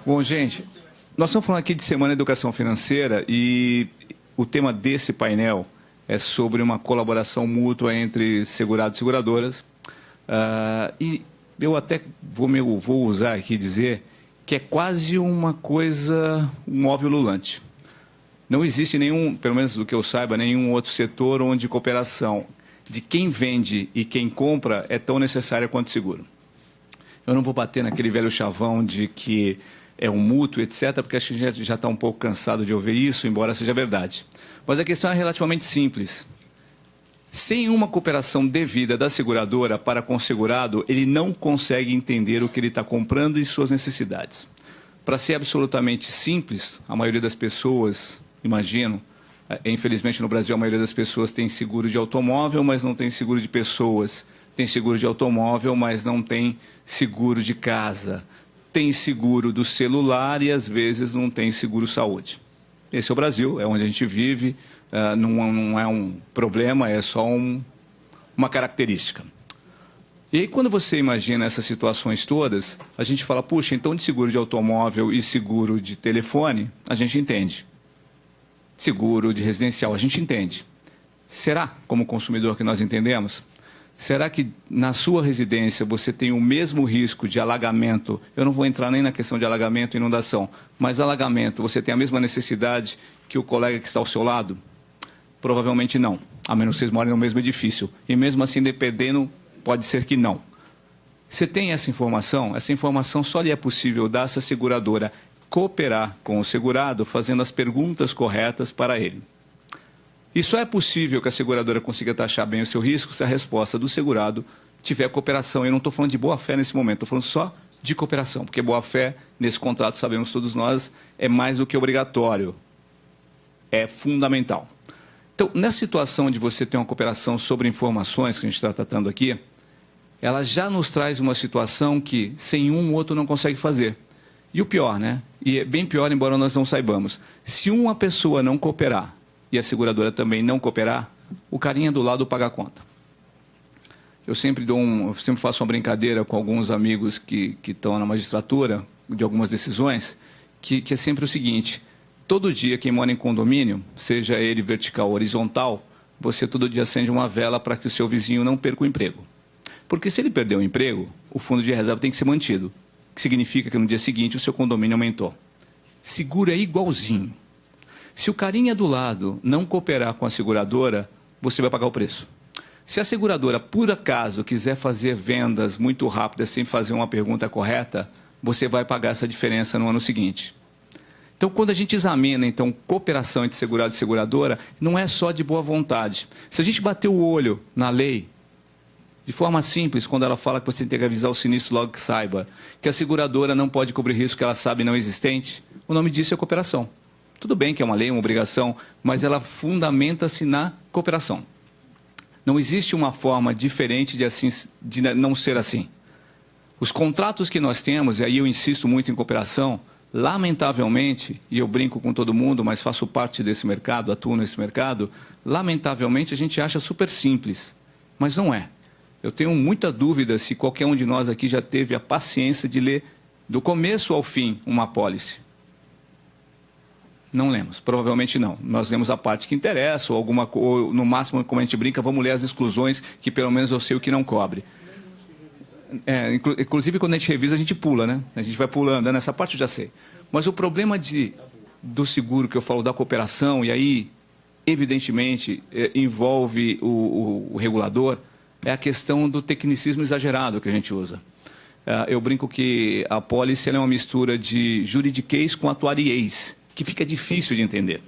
Bom, gente, nós estamos falando aqui de Semana de Educação Financeira e o tema desse painel é sobre uma colaboração mútua entre segurados e seguradoras. E eu até vou usar aqui dizer que é quase uma coisa, um óbvio ululante. Não existe nenhum, pelo menos do que eu saiba, nenhum outro setor onde cooperação de quem vende e quem compra é tão necessária quanto seguro. Eu não vou bater naquele velho chavão de que é um mútuo, etc., porque acho que a gente já está um pouco cansado de ouvir isso, embora seja verdade. Mas a questão é relativamente simples. Sem uma cooperação devida da seguradora para com o segurado, ele não consegue entender o que ele está comprando e suas necessidades. Para ser absolutamente simples, a maioria das pessoas, imagino, infelizmente no Brasil a maioria das pessoas tem seguro de automóvel, mas não tem seguro de pessoas. Tem seguro de automóvel, mas não tem seguro de casa. Tem seguro do celular e, às vezes, não tem seguro-saúde. Esse é o Brasil, é onde a gente vive, não é um problema, é só uma característica. E aí, quando você imagina essas situações todas, a gente fala, puxa, então de seguro de automóvel e seguro de telefone, a gente entende. Seguro de residencial, a gente entende. Será, como consumidor, que nós entendemos? Será que na sua residência você tem o mesmo risco de alagamento? Eu não vou entrar nem na questão de alagamento e inundação, mas alagamento, você tem a mesma necessidade que o colega que está ao seu lado? Provavelmente não, a menos que vocês morem no mesmo edifício. E mesmo assim, dependendo, pode ser que não. Você tem essa informação só lhe é possível dar essa seguradora cooperar com o segurado, fazendo as perguntas corretas para ele. E só é possível que a seguradora consiga taxar bem o seu risco se a resposta do segurado tiver cooperação. Eu não estou falando de boa-fé nesse momento, estou falando só de cooperação, porque boa-fé, nesse contrato, sabemos todos nós, é mais do que obrigatório, é fundamental. Então, nessa situação de você ter uma cooperação sobre informações, que a gente está tratando aqui, ela já nos traz uma situação que, sem um, o outro não consegue fazer. E o pior, né? E é bem pior, embora nós não saibamos. Se uma pessoa não cooperar, e a seguradora também não cooperar, o carinha do lado paga a conta. Eu sempre faço uma brincadeira com alguns amigos que estão na magistratura, de algumas decisões, que é sempre o seguinte, todo dia quem mora em condomínio, seja ele vertical ou horizontal, você todo dia acende uma vela para que o seu vizinho não perca o emprego. Porque se ele perder o emprego, o fundo de reserva tem que ser mantido, que significa que no dia seguinte o seu condomínio aumentou. Seguro é igualzinho. Se o carinha do lado não cooperar com a seguradora, você vai pagar o preço. Se a seguradora, por acaso, quiser fazer vendas muito rápidas sem fazer uma pergunta correta, você vai pagar essa diferença no ano seguinte. Então, quando a gente examina, então, cooperação entre segurado e seguradora, não é só de boa vontade. Se a gente bater o olho na lei, de forma simples, quando ela fala que você tem que avisar o sinistro logo que saiba, que a seguradora não pode cobrir risco que ela sabe não existente, o nome disso é cooperação. Tudo bem que é uma lei, uma obrigação, mas ela fundamenta-se na cooperação. Não existe uma forma diferente de não ser assim. Os contratos que nós temos, e aí eu insisto muito em cooperação, lamentavelmente, e eu brinco com todo mundo, mas faço parte desse mercado, atuo nesse mercado, lamentavelmente a gente acha super simples, mas não é. Eu tenho muita dúvida se qualquer um de nós aqui já teve a paciência de ler do começo ao fim uma apólice. Não lemos, provavelmente não. Nós lemos a parte que interessa, ou no máximo, como a gente brinca, vamos ler as exclusões, que pelo menos eu sei o que não cobre. Inclusive, quando a gente revisa, a gente pula, né? A gente vai pulando, nessa parte eu já sei. Mas o problema do seguro, que eu falo da cooperação, e aí, evidentemente, envolve o regulador, é a questão do tecnicismo exagerado que a gente usa. Eu brinco que a apólice é uma mistura de juridiquês com atuariês, que fica difícil de entender.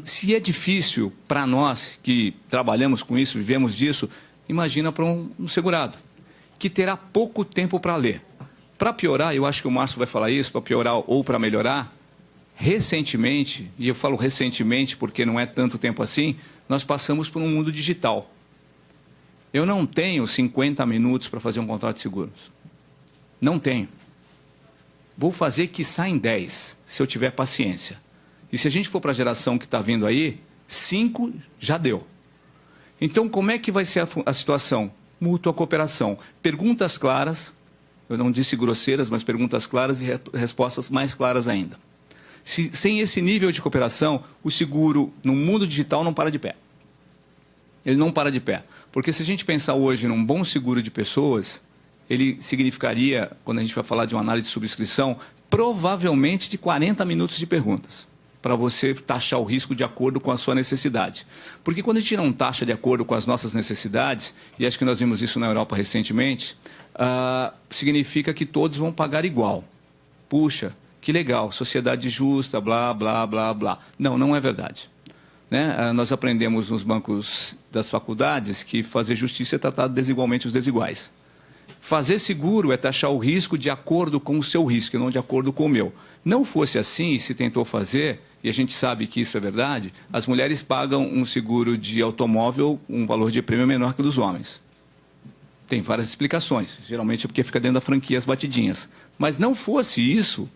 Se é difícil para nós que trabalhamos com isso, vivemos disso, imagina para um segurado, que terá pouco tempo para ler. Para piorar, eu acho que o Márcio vai falar isso, para piorar ou para melhorar, recentemente, e eu falo recentemente porque não é tanto tempo assim, nós passamos por um mundo digital. Eu não tenho 50 minutos para fazer um contrato de seguros. Não tenho. Vou fazer que saia em 10, se eu tiver paciência. E se a gente for para a geração que está vindo aí, 5 já deu. Então, como é que vai ser a situação? Mútua cooperação. Perguntas claras, Eu não disse grosseiras, mas perguntas claras e respostas mais claras ainda. Sem esse nível de cooperação, o seguro no mundo digital não para de pé. Ele não para de pé. Porque se a gente pensar hoje num bom seguro de pessoas, ele significaria, quando a gente vai falar de uma análise de subscrição, provavelmente de 40 minutos de perguntas, para você taxar o risco de acordo com a sua necessidade. Porque quando a gente não taxa de acordo com as nossas necessidades, e acho que nós vimos isso na Europa recentemente, significa que todos vão pagar igual. Puxa, que legal, sociedade justa, blá, blá, blá, blá. Não, não é verdade. Né? Nós aprendemos nos bancos das faculdades que fazer justiça é tratar desigualmente os desiguais. Fazer seguro é taxar o risco de acordo com o seu risco, e não de acordo com o meu. Não fosse assim, e se tentou fazer, e a gente sabe que isso é verdade, as mulheres pagam um seguro de automóvel, um valor de prêmio menor que o dos homens. Tem várias explicações, geralmente é porque fica dentro da franquia as batidinhas. Mas não fosse isso,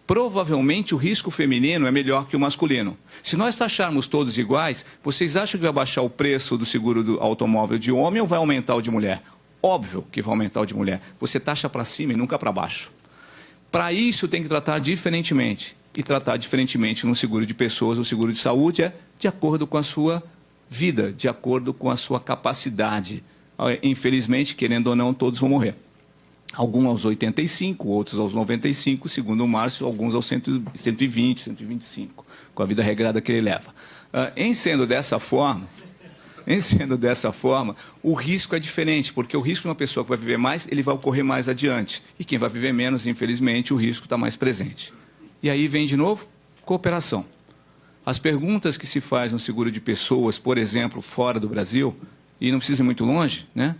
provavelmente o risco feminino é melhor que o masculino. Se nós taxarmos todos iguais, vocês acham que vai baixar o preço do seguro do automóvel de homem ou vai aumentar o de mulher? Óbvio que vai aumentar o de mulher. Você taxa para cima e nunca para baixo. Para isso tem que tratar diferentemente. E tratar diferentemente no seguro de pessoas ou seguro de saúde é de acordo com a sua vida, de acordo com a sua capacidade. Infelizmente, querendo ou não, todos vão morrer. Alguns aos 85, outros aos 95, segundo o Márcio, alguns aos 120, 125, com a vida regrada que ele leva. Em sendo dessa forma, o risco é diferente, porque o risco de uma pessoa que vai viver mais, ele vai ocorrer mais adiante. E quem vai viver menos, infelizmente, o risco está mais presente. E aí vem de novo, cooperação. As perguntas que se faz no seguro de pessoas, por exemplo, fora do Brasil, e não precisa ir muito longe, né?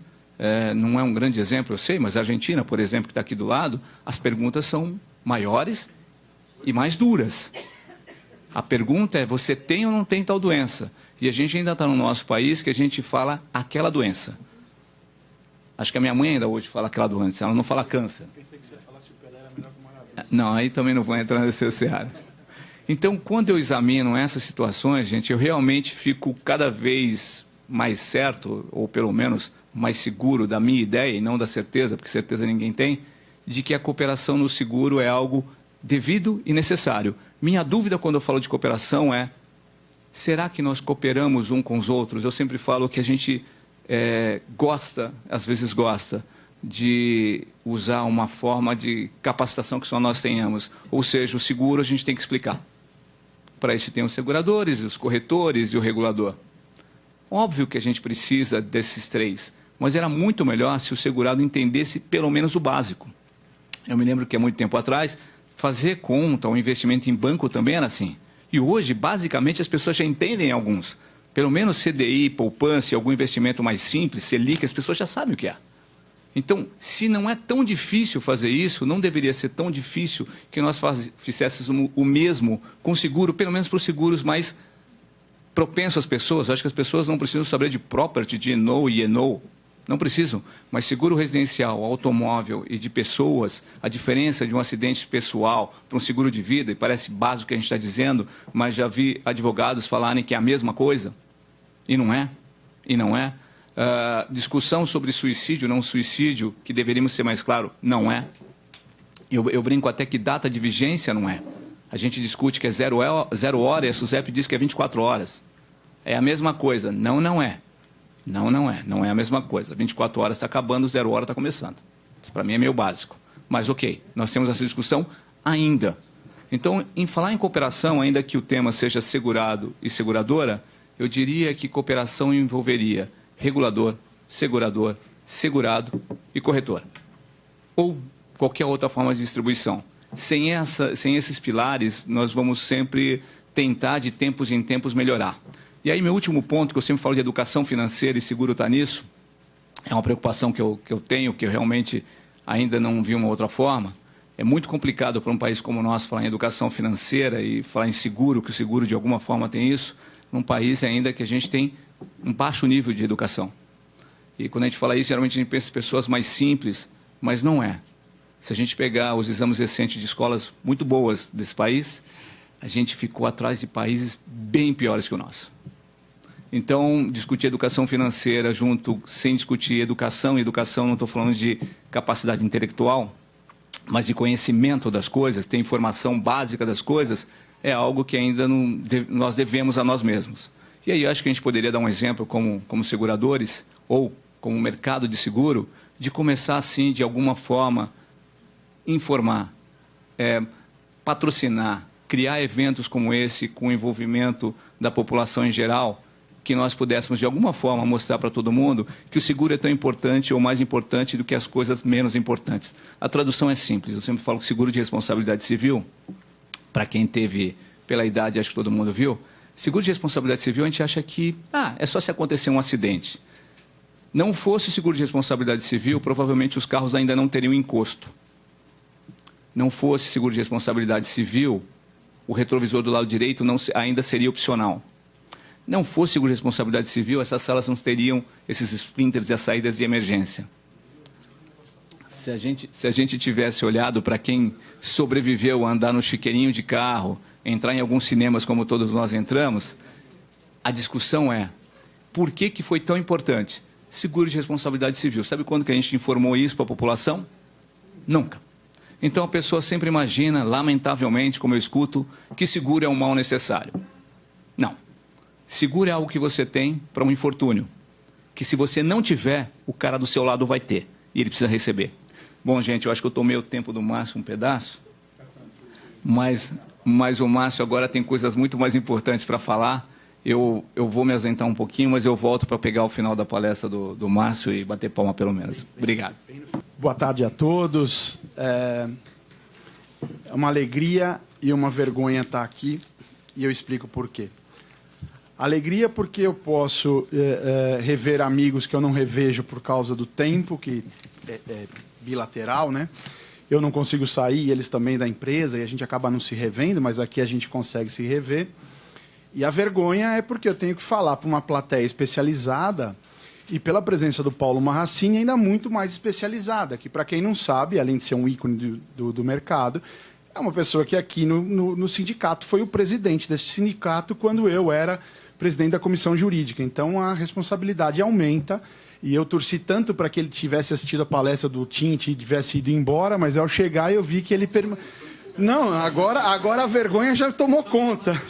Não é um grande exemplo, eu sei, mas a Argentina, por exemplo, que está aqui do lado, as perguntas são maiores e mais duras. A pergunta é, você tem ou não tem tal doença? E a gente ainda está no nosso país que a gente fala aquela doença. Acho que a minha mãe ainda hoje fala aquela doença, ela não fala câncer. Pensei que você falasse que o Pelé era melhor que o Maradona. Não, aí também não vou entrar nesse cenário. Então, quando eu examino essas situações, gente, eu realmente fico cada vez mais certo, ou pelo menos mais seguro da minha ideia, e não da certeza, porque certeza ninguém tem, de que a cooperação no seguro é algo devido e necessário. Minha dúvida quando eu falo de cooperação é, será que nós cooperamos um com os outros? Eu sempre falo que a gente gosta, às vezes gosta, de usar uma forma de capacitação que só nós tenhamos. Ou seja, o seguro a gente tem que explicar. Para isso tem os seguradores, os corretores e o regulador. Óbvio que a gente precisa desses três, mas era muito melhor se o segurado entendesse pelo menos o básico. Eu me lembro que há muito tempo atrás, fazer conta ou investimento em banco também era assim. E hoje, basicamente, as pessoas já entendem alguns. Pelo menos CDI, poupança, algum investimento mais simples, Selic, as pessoas já sabem o que é. Então, se não é tão difícil fazer isso, não deveria ser tão difícil que nós fizéssemos o mesmo com seguro, pelo menos para os seguros mais propensos às pessoas. Acho que as pessoas não precisam saber de property, de E&O e E&O. Não precisam, mas seguro residencial, automóvel e de pessoas, a diferença de um acidente pessoal para um seguro de vida, e parece básico o que a gente está dizendo, mas já vi advogados falarem que é a mesma coisa, e não é, discussão sobre suicídio, não suicídio, que deveríamos ser mais claro, não é. Eu brinco até que data de vigência não é. A gente discute que é 0 hora e a SUSEP diz que é 24 horas. É a mesma coisa, não é. Não é a mesma coisa. 24 horas está acabando, 0 hora está começando. Isso para mim é meio básico. Mas ok, nós temos essa discussão ainda. Então, em falar em cooperação, ainda que o tema seja segurado e seguradora, eu diria que cooperação envolveria regulador, segurador, segurado e corretor. Ou qualquer outra forma de distribuição. Sem esses pilares, nós vamos sempre tentar, de tempos em tempos, melhorar. E aí, meu último ponto, que eu sempre falo de educação financeira e seguro está nisso, é uma preocupação que eu tenho, que eu realmente ainda não vi uma outra forma. É muito complicado para um país como o nosso falar em educação financeira e falar em seguro, que o seguro de alguma forma tem isso, num país ainda que a gente tem um baixo nível de educação. E quando a gente fala isso, geralmente a gente pensa em pessoas mais simples, mas não é. Se a gente pegar os exames recentes de escolas muito boas desse país, a gente ficou atrás de países bem piores que o nosso. Então, discutir educação financeira junto, sem discutir educação, e educação não estou falando de capacidade intelectual, mas de conhecimento das coisas, ter informação básica das coisas, é algo que ainda nós devemos a nós mesmos. E aí eu acho que a gente poderia dar um exemplo como seguradores ou como mercado de seguro, de começar assim, de alguma forma, informar, patrocinar, criar eventos como esse com o envolvimento da população em geral, que nós pudéssemos de alguma forma mostrar para todo mundo que o seguro é tão importante ou mais importante do que as coisas menos importantes. A tradução é simples, eu sempre falo que seguro de responsabilidade civil, para quem teve pela idade, acho que todo mundo viu, seguro de responsabilidade civil a gente acha que é só se acontecer um acidente. Não fosse o seguro de responsabilidade civil, provavelmente os carros ainda não teriam encosto. Não fosse seguro de responsabilidade civil, o retrovisor do lado direito ainda seria opcional. Não fosse seguro de responsabilidade civil, essas salas não teriam esses splinters e as saídas de emergência. Se a gente tivesse olhado para quem sobreviveu a andar no chiqueirinho de carro, entrar em alguns cinemas como todos nós entramos, a discussão é, por que foi tão importante? Seguro de responsabilidade civil. Sabe quando que a gente informou isso para a população? Nunca. Então a pessoa sempre imagina, lamentavelmente, como eu escuto, que seguro é um mal necessário. Não. Seguro é algo que você tem para um infortúnio, que se você não tiver, o cara do seu lado vai ter, e ele precisa receber. Bom, gente, eu acho que eu tomei o tempo do Márcio um pedaço, mas o Márcio agora tem coisas muito mais importantes para falar. Eu vou me ausentar um pouquinho, mas eu volto para pegar o final da palestra do Márcio e bater palma pelo menos. Obrigado. Boa tarde a todos. É uma alegria e uma vergonha estar aqui, e eu explico por quê. Alegria porque eu posso rever amigos que eu não revejo por causa do tempo, que é bilateral, né? Eu não consigo sair, eles também da empresa, e a gente acaba não se revendo, mas aqui a gente consegue se rever. E a vergonha é porque eu tenho que falar para uma plateia especializada e pela presença do Paulo Marracini ainda muito mais especializada, que para quem não sabe, além de ser um ícone do mercado, é uma pessoa que aqui no sindicato foi o presidente desse sindicato quando eu era presidente da comissão jurídica. Então a responsabilidade aumenta e eu torci tanto para que ele tivesse assistido a palestra do Tinte e tivesse ido embora, mas ao chegar eu vi que ele... Não, agora a vergonha já tomou conta.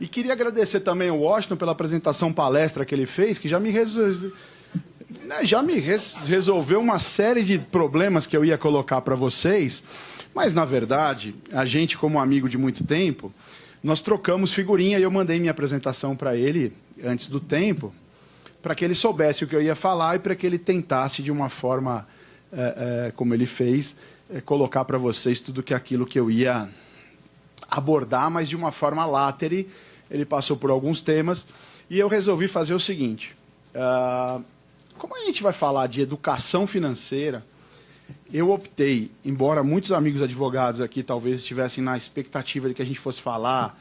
E queria agradecer também ao Washington pela apresentação palestra que ele fez, que já me resolveu uma série de problemas que eu ia colocar para vocês, mas, na verdade, a gente, como amigo de muito tempo, nós trocamos figurinha e eu mandei minha apresentação para ele antes do tempo, para que ele soubesse o que eu ia falar e para que ele tentasse, de uma forma, como ele fez, colocar para vocês tudo aquilo que eu ia abordar, mas de uma forma látere. Ele passou por alguns temas e eu resolvi fazer o seguinte. Como a gente vai falar de educação financeira, eu optei, embora muitos amigos advogados aqui talvez estivessem na expectativa de que a gente fosse falar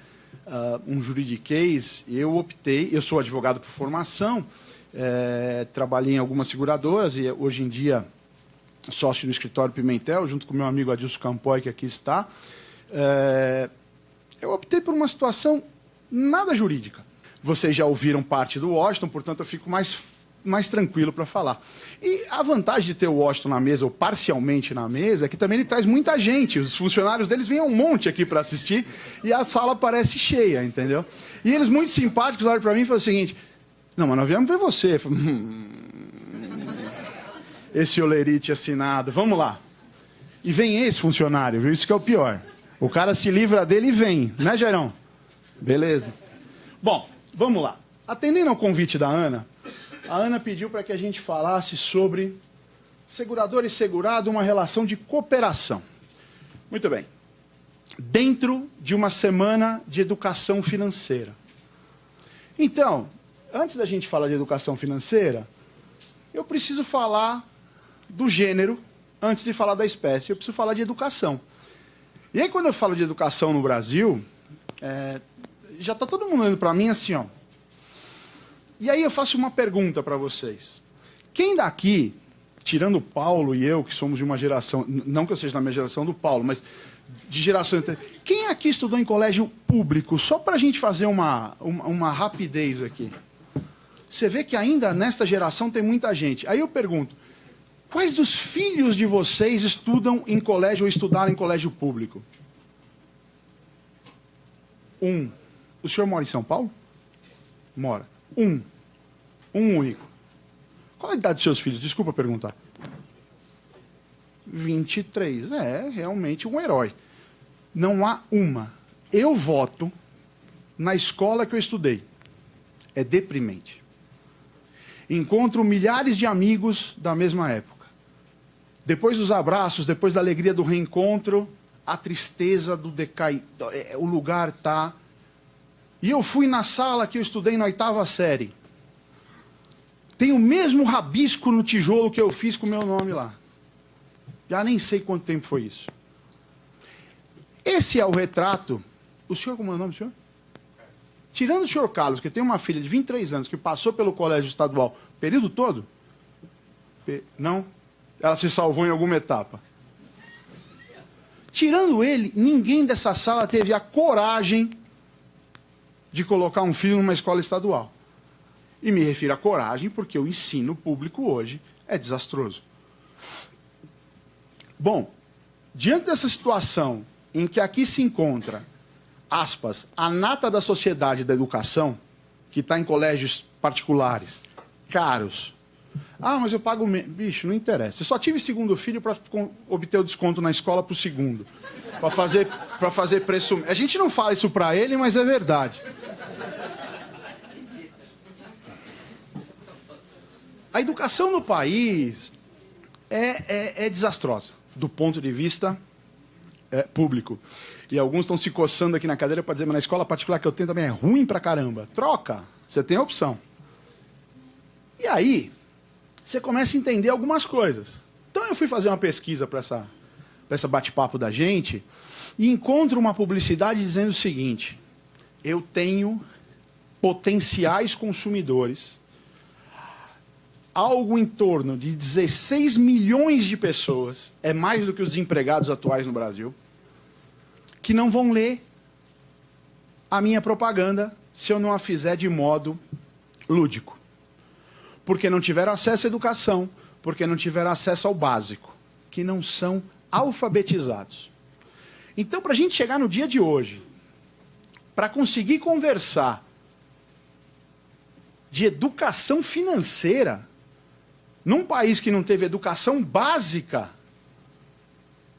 um juridiquês, eu sou advogado por formação, trabalhei em algumas seguradoras e hoje em dia sócio do escritório Pimentel, junto com meu amigo Adilson Campoy, que aqui está. Eu optei por uma situação nada jurídica. Vocês já ouviram parte do Washington, portanto eu fico mais tranquilo para falar. E a vantagem de ter o Washington na mesa, ou parcialmente na mesa, é que também ele traz muita gente. Os funcionários deles vêm um monte aqui para assistir e a sala parece cheia, entendeu? E eles, muito simpáticos, olham para mim e falam o seguinte: não, mas nós viemos ver você. Eu falo, esse olerite assinado, vamos lá. E vem esse funcionário, viu? Isso que é o pior. O cara se livra dele e vem, né, Gerão? Beleza. Bom, vamos lá. Atendendo ao convite da Ana, a Ana pediu para que a gente falasse sobre segurador e segurado, uma relação de cooperação. Muito bem. Dentro de uma semana de educação financeira. Então, antes da gente falar de educação financeira, eu preciso falar do gênero antes de falar da espécie. Eu preciso falar de educação. E aí, quando eu falo de educação no Brasil, já está todo mundo olhando para mim assim, ó. E aí eu faço uma pergunta para vocês. Quem daqui, tirando o Paulo e eu, que somos de uma geração, não que eu seja da minha geração do Paulo, mas de geração... Quem aqui estudou em colégio público? Só para a gente fazer uma rapidez aqui. Você vê que ainda nesta geração tem muita gente. Aí eu pergunto, Quais dos filhos de vocês estudam em colégio ou estudaram em colégio público? Um. O senhor mora em São Paulo? Mora. Um único. Qual a idade dos seus filhos? Desculpa perguntar. 23. É realmente um herói. Não há uma. Eu voto na escola que eu estudei. É deprimente. Encontro milhares de amigos da mesma época. Depois dos abraços, depois da alegria do reencontro, a tristeza do o lugar tá. E eu fui na sala que eu estudei na 8ª série. Tem o mesmo rabisco no tijolo que eu fiz com o meu nome lá. Já nem sei quanto tempo foi isso. Esse é o retrato. O senhor, como é o nome do senhor? Tirando o senhor Carlos, que tem uma filha de 23 anos, que passou pelo colégio estadual o período todo? Não? Ela se salvou em alguma etapa. Tirando ele, ninguém dessa sala teve a coragem de colocar um filho numa escola estadual. E me refiro à coragem porque o ensino público hoje é desastroso. Bom, diante dessa situação em que aqui se encontra, aspas, a nata da sociedade da educação, que está em colégios particulares, caros. Ah, mas eu pago menos. Bicho, não interessa. Eu só tive segundo filho para obter o desconto na escola para o segundo. Para fazer preço. A gente não fala isso para ele, mas é verdade. A educação no país é desastrosa, do ponto de vista público. E alguns estão se coçando aqui na cadeira para dizer, mas na escola particular que eu tenho também é ruim pra caramba. Troca, você tem a opção. E aí, você começa a entender algumas coisas. Então eu fui fazer uma pesquisa para essa bate-papo da gente e encontro uma publicidade dizendo o seguinte: eu tenho potenciais consumidores, algo em torno de 16 milhões de pessoas, é mais do que os desempregados atuais no Brasil, que não vão ler a minha propaganda se eu não a fizer de modo lúdico. Porque não tiveram acesso à educação, porque não tiveram acesso ao básico, que não são alfabetizados. Então, para a gente chegar no dia de hoje, para conseguir conversar de educação financeira, num país que não teve educação básica,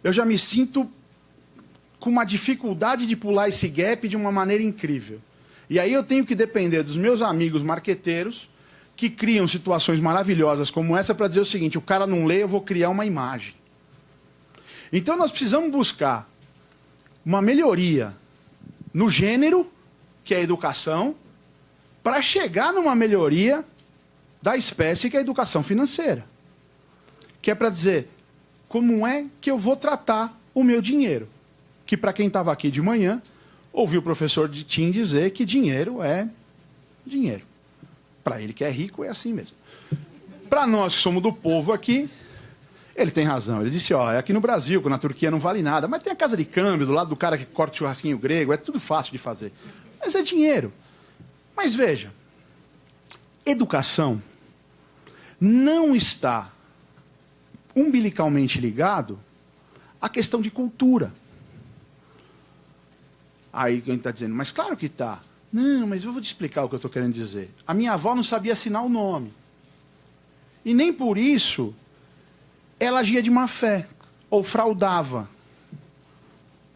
eu já me sinto com uma dificuldade de pular esse gap de uma maneira incrível. E aí eu tenho que depender dos meus amigos marqueteiros, que criam situações maravilhosas como essa para dizer o seguinte: o cara não lê, eu vou criar uma imagem. Então nós precisamos buscar uma melhoria no gênero, que é a educação, para chegar numa melhoria da espécie, que é a educação financeira. Que é para dizer, como é que eu vou tratar o meu dinheiro? Que para quem estava aqui de manhã, ouviu o professor Tim dizer que dinheiro é dinheiro. Para ele que é rico, é assim mesmo. Para nós que somos do povo aqui, ele tem razão. Ele disse, é aqui no Brasil, que na Turquia não vale nada, mas tem a casa de câmbio do lado do cara que corta o churrasquinho grego, é tudo fácil de fazer. Mas é dinheiro. Mas veja, educação não está umbilicalmente ligado à questão de cultura. Aí quem está dizendo, mas claro que está. Não, mas eu vou te explicar o que eu estou querendo dizer. A minha avó não sabia assinar o nome. E nem por isso ela agia de má fé, ou fraudava.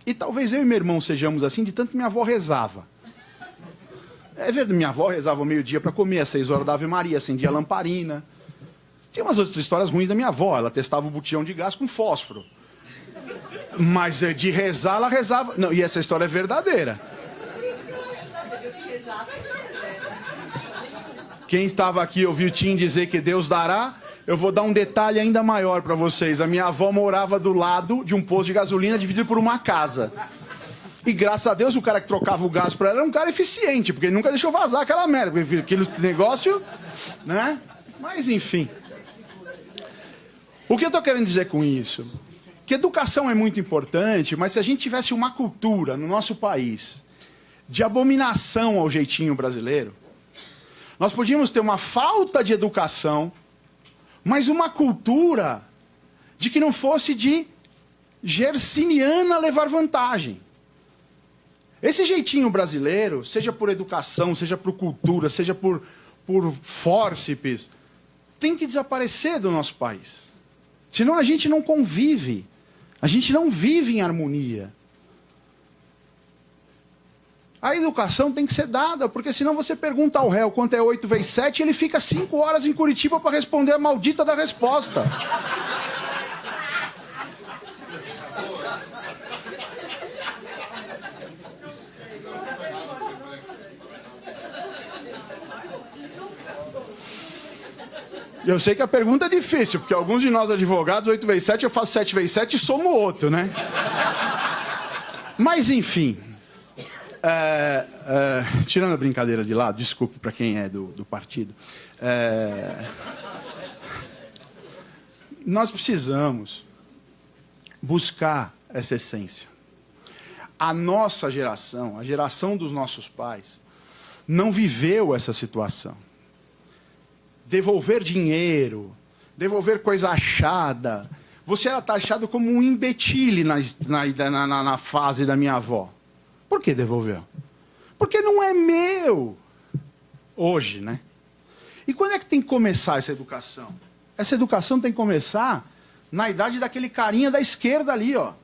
E talvez eu e meu irmão sejamos assim, de tanto que minha avó rezava. É verdade, minha avó rezava ao meio-dia para comer, às 6 horas da Ave Maria, acendia a lamparina. Tinha umas outras histórias ruins da minha avó, ela testava o botijão de gás com fósforo. Mas de rezar, ela rezava. Não, e essa história é verdadeira. Quem estava aqui ouviu o Tim dizer que Deus dará. Eu vou dar um detalhe ainda maior para vocês. A minha avó morava do lado de um posto de gasolina dividido por uma casa. E graças a Deus o cara que trocava o gás para ela era um cara eficiente, porque ele nunca deixou vazar aquela merda. Aquele negócio, né? Mas enfim. O que eu estou querendo dizer com isso? Que educação é muito importante, mas se a gente tivesse uma cultura no nosso país de abominação ao jeitinho brasileiro, nós podíamos ter uma falta de educação, mas uma cultura de que não fosse de gersiniana levar vantagem. Esse jeitinho brasileiro, seja por educação, seja por cultura, seja por fórceps, tem que desaparecer do nosso país. Senão a gente não convive. A gente não vive em harmonia. A educação tem que ser dada, porque senão você pergunta ao réu quanto é 8 vezes 7 e ele fica 5 horas em Curitiba para responder a maldita da resposta. Eu sei que a pergunta é difícil, porque alguns de nós advogados, 8 vezes 7, eu faço 7 vezes 7 e somo outro, né? Mas, enfim. Tirando a brincadeira de lado, desculpe para quem é do partido. Nós precisamos buscar essa essência. A nossa geração, a geração dos nossos pais, não viveu essa situação. Devolver dinheiro, devolver coisa achada. Você era taxado como um imbecile na fase da minha avó. Por que devolveu? Porque não é meu. Hoje, né? E quando é que tem que começar essa educação? Essa educação tem que começar na idade daquele carinha da esquerda ali, ó.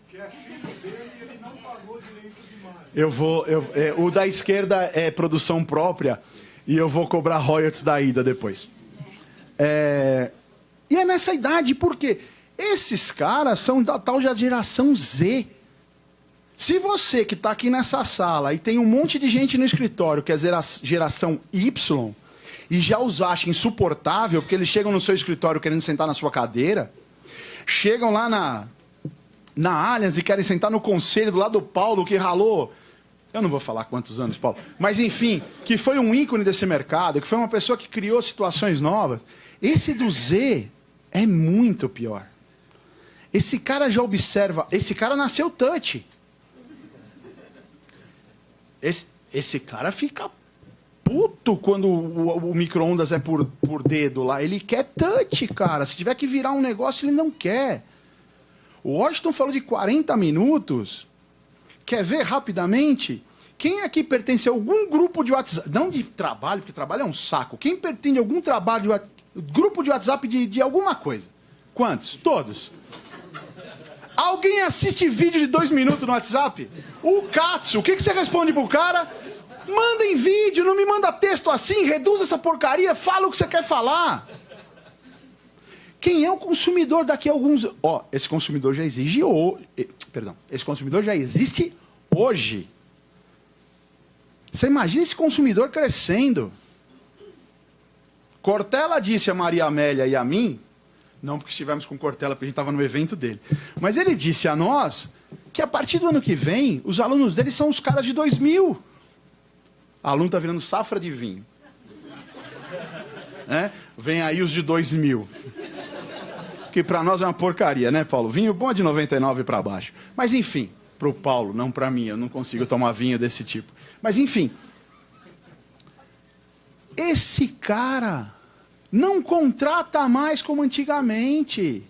Que é filho dele e ele não pagou direito demais. O da esquerda é produção própria. E eu vou cobrar royalties da Ida depois. E é nessa idade, porque esses caras são da tal da geração Z. Se você que está aqui nessa sala e tem um monte de gente no escritório que é geração Y, e já os acha insuportável, porque eles chegam no seu escritório querendo sentar na sua cadeira, chegam lá na Allianz e querem sentar no conselho do lado do Paulo, que ralou... Eu não vou falar quantos anos, Paulo. Mas, enfim, que foi um ícone desse mercado, que foi uma pessoa que criou situações novas. Esse do Z é muito pior. Esse cara já observa... Esse cara nasceu touch. Esse cara fica puto quando o micro-ondas é por dedo lá. Ele quer touch, cara. Se tiver que virar um negócio, ele não quer. O Washington falou de 40 minutos... Quer ver rapidamente? Quem aqui pertence a algum grupo de WhatsApp? Não de trabalho, porque trabalho é um saco. Quem pertence a algum grupo de WhatsApp de alguma coisa? Quantos? Todos. Alguém assiste vídeo de 2 minutos no WhatsApp? O Katsu. O que você responde pro cara? Manda em vídeo, não me manda texto assim. Reduz essa porcaria, fala o que você quer falar. Quem é o consumidor daqui a alguns... esse consumidor já exige esse consumidor já existe hoje. Você imagina esse consumidor crescendo. Cortella disse a Maria Amélia e a mim, não porque estivemos com Cortella, porque a gente estava no evento dele, mas ele disse a nós que a partir do ano que vem, os alunos dele são os caras de 2000. O aluno está virando safra de vinho. Vem aí os de 2000. Que para nós é uma porcaria, né, Paulo? Vinho bom é de 99 para baixo. Mas, enfim, para o Paulo, não para mim. Eu não consigo tomar vinho desse tipo. Mas, enfim. Esse cara não contrata mais como antigamente.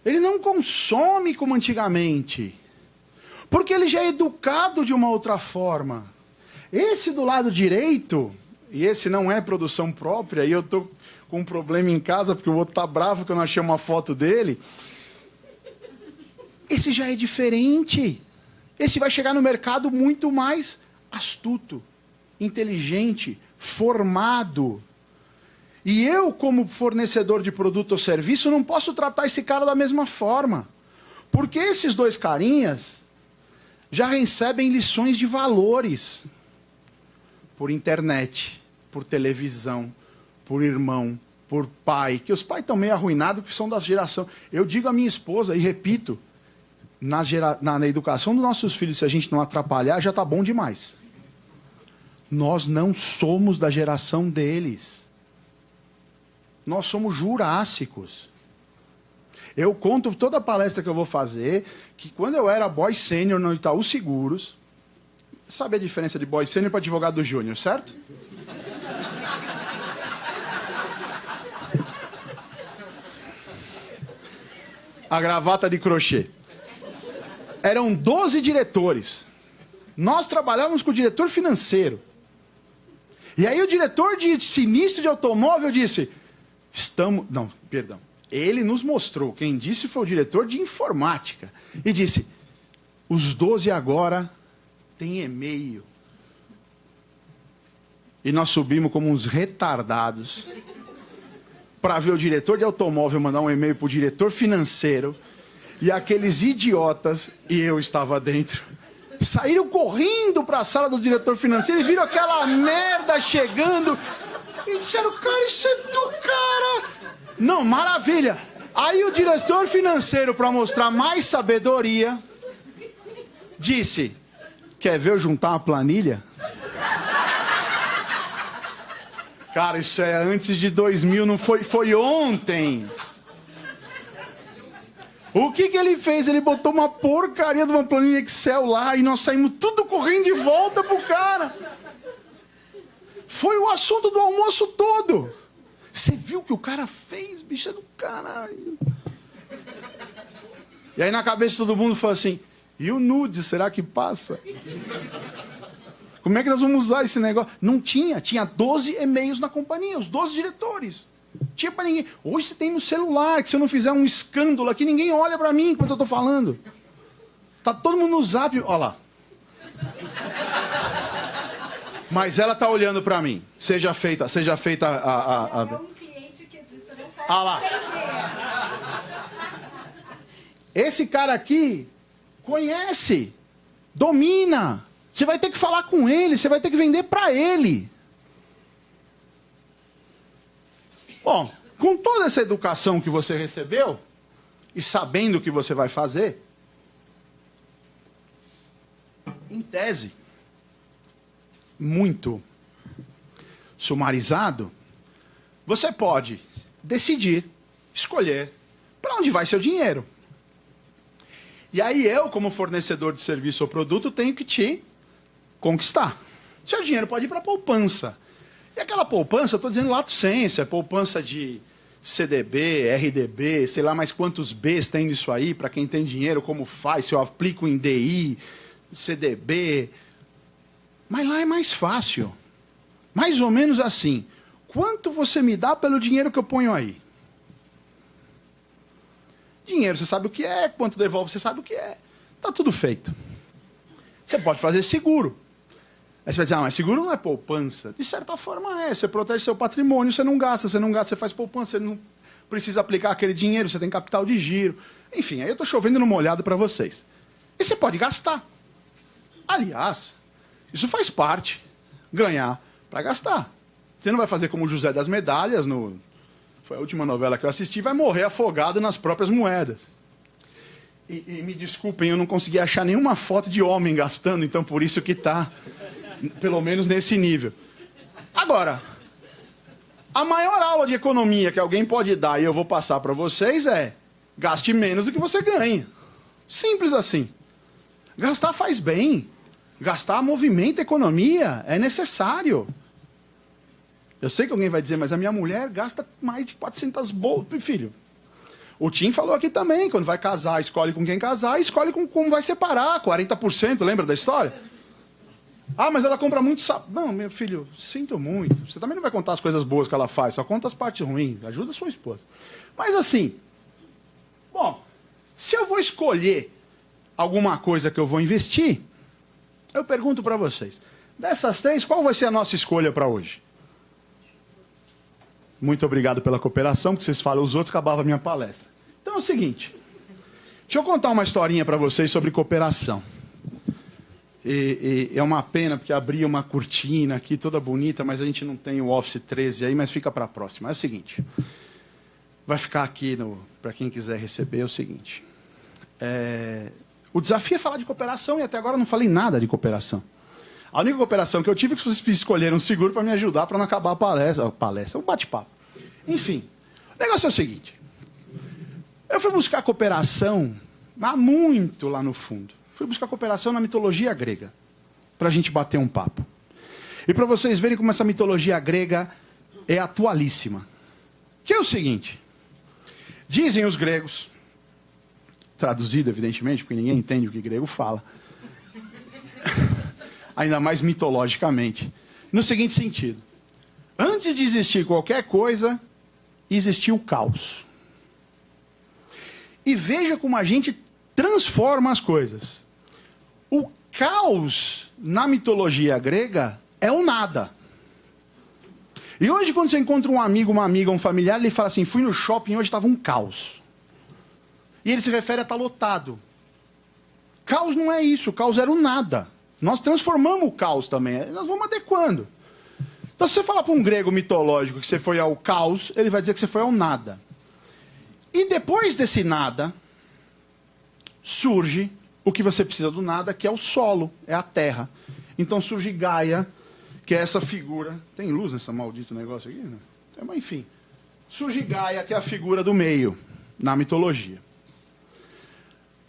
Ele não consome como antigamente. Porque ele já é educado de uma outra forma. Esse do lado direito, e esse não é produção própria, e eu estou... com um problema em casa, porque o outro tá bravo que eu não achei uma foto dele. Esse já é diferente. Esse vai chegar no mercado muito mais astuto, inteligente, formado. E eu, como fornecedor de produto ou serviço, não posso tratar esse cara da mesma forma. Porque esses dois carinhas já recebem lições de valores. Por internet, por televisão, por irmão, por pai, que os pais estão meio arruinados porque são da geração. Eu digo à minha esposa, e repito, na educação dos nossos filhos, se a gente não atrapalhar, já está bom demais. Nós não somos da geração deles. Nós somos jurássicos. Eu conto toda a palestra que eu vou fazer, que quando eu era boy sênior no Itaú Seguros, sabe a diferença de boy sênior para advogado júnior, certo? A gravata de crochê. Eram 12 diretores. Nós trabalhávamos com o diretor financeiro. E aí o diretor de sinistro de automóvel disse... Não, perdão. Ele nos mostrou. Quem disse foi o diretor de informática. E disse... Os 12 agora têm e-mail. E nós subimos como uns retardados para ver o diretor de automóvel mandar um e-mail para o diretor financeiro. E aqueles idiotas, e eu estava dentro, saíram correndo para a sala do diretor financeiro e viram aquela merda chegando. E disseram, cara, isso é do cara. Não, maravilha. Aí o diretor financeiro, para mostrar mais sabedoria, disse, quer ver eu juntar uma planilha? Cara, isso é antes de 2000, não foi, foi ontem. O que ele fez? Ele botou uma porcaria de uma planilha Excel lá e nós saímos tudo correndo de volta pro cara. Foi o assunto do almoço todo. Você viu o que o cara fez? Bicho, é do caralho. E aí na cabeça de todo mundo falou assim, e o nude, será que passa? Como é que nós vamos usar esse negócio? Não tinha. Tinha 12 e-mails na companhia, os 12 diretores. Tinha pra ninguém. Hoje você tem no celular, que se eu não fizer um escândalo aqui, ninguém olha pra mim enquanto eu tô falando. Tá todo mundo no zap. Olha lá. Mas ela tá olhando pra mim. Seja feita a... É um cliente que disse, eu não quero Ah lá. Esse cara aqui conhece, domina. Você vai ter que falar com ele, você vai ter que vender para ele. Bom, com toda essa educação que você recebeu, e sabendo o que você vai fazer, em tese, muito sumarizado, você pode decidir, escolher, para onde vai seu dinheiro. E aí eu, como fornecedor de serviço ou produto, tenho que te conquistar. Seu dinheiro pode ir para a poupança. E aquela poupança, estou dizendo lato sensu, é poupança de CDB, RDB, sei lá mais quantos Bs tem nisso aí, para quem tem dinheiro, como faz, se eu aplico em DI, CDB. Mas lá é mais fácil. Mais ou menos assim. Quanto você me dá pelo dinheiro que eu ponho aí? Dinheiro, você sabe o que é, quanto devolve, você sabe o que é. Está tudo feito. Você pode fazer seguro. Aí você vai dizer, mas seguro não é poupança. De certa forma é, você protege seu patrimônio, você não gasta, você faz poupança, você não precisa aplicar aquele dinheiro, você tem capital de giro. Enfim, aí eu estou chovendo no molhado para vocês. E você pode gastar. Aliás, isso faz parte, ganhar para gastar. Você não vai fazer como o José das Medalhas, foi a última novela que eu assisti, vai morrer afogado nas próprias moedas. E me desculpem, eu não consegui achar nenhuma foto de homem gastando, então por isso que está, pelo menos nesse nível. Agora, a maior aula de economia que alguém pode dar, e eu vou passar para vocês, é gaste menos do que você ganha. Simples assim. Gastar faz bem. Gastar movimenta a economia, é necessário. Eu sei que alguém vai dizer, mas a minha mulher gasta mais de 400 bolsas. Filho, o Tim falou aqui também, quando vai casar, escolhe com quem casar, escolhe com como vai separar, 40%, lembra da história? Ah, mas ela compra muito sabão. Não, meu filho, sinto muito. Você também não vai contar as coisas boas que ela faz, só conta as partes ruins, ajuda a sua esposa. Mas assim, bom, se eu vou escolher alguma coisa que eu vou investir, eu pergunto para vocês, dessas três, qual vai ser a nossa escolha para hoje? Muito obrigado pela cooperação, porque vocês falam os outros, acabava a minha palestra. Então é o seguinte, deixa eu contar uma historinha para vocês sobre cooperação. E é uma pena, porque abri uma cortina aqui toda bonita, mas a gente não tem o Office 13 aí, mas fica para a próxima. É o seguinte, vai ficar aqui, para quem quiser receber, é o seguinte. O desafio é falar de cooperação, e até agora eu não falei nada de cooperação. A única cooperação que eu tive é que vocês escolheram um seguro para me ajudar, para não acabar a palestra, o bate-papo. Enfim, o negócio é o seguinte. Eu fui buscar cooperação, mas muito lá no fundo. Fui buscar cooperação na mitologia grega, para a gente bater um papo. E para vocês verem como essa mitologia grega é atualíssima. Que é o seguinte, dizem os gregos traduzido, evidentemente, porque ninguém entende o que grego fala. Ainda mais mitologicamente. No seguinte sentido. Antes de existir qualquer coisa, existiu o caos. E veja como a gente transforma as coisas. O caos, na mitologia grega, é o nada. E hoje, quando você encontra um amigo, uma amiga, um familiar, ele fala assim, fui no shopping, hoje estava um caos. E ele se refere a estar lotado. Caos não é isso, o caos era o nada. Nós transformamos o caos também, nós vamos adequando. Então, se você falar para um grego mitológico que você foi ao caos, ele vai dizer que você foi ao nada. E depois desse nada, surge o que você precisa do nada, que é o solo, é a terra. Então surge Gaia, que é essa figura... Tem luz nesse maldito negócio aqui? Né? Mas enfim. Surge Gaia, que é a figura do meio, na mitologia.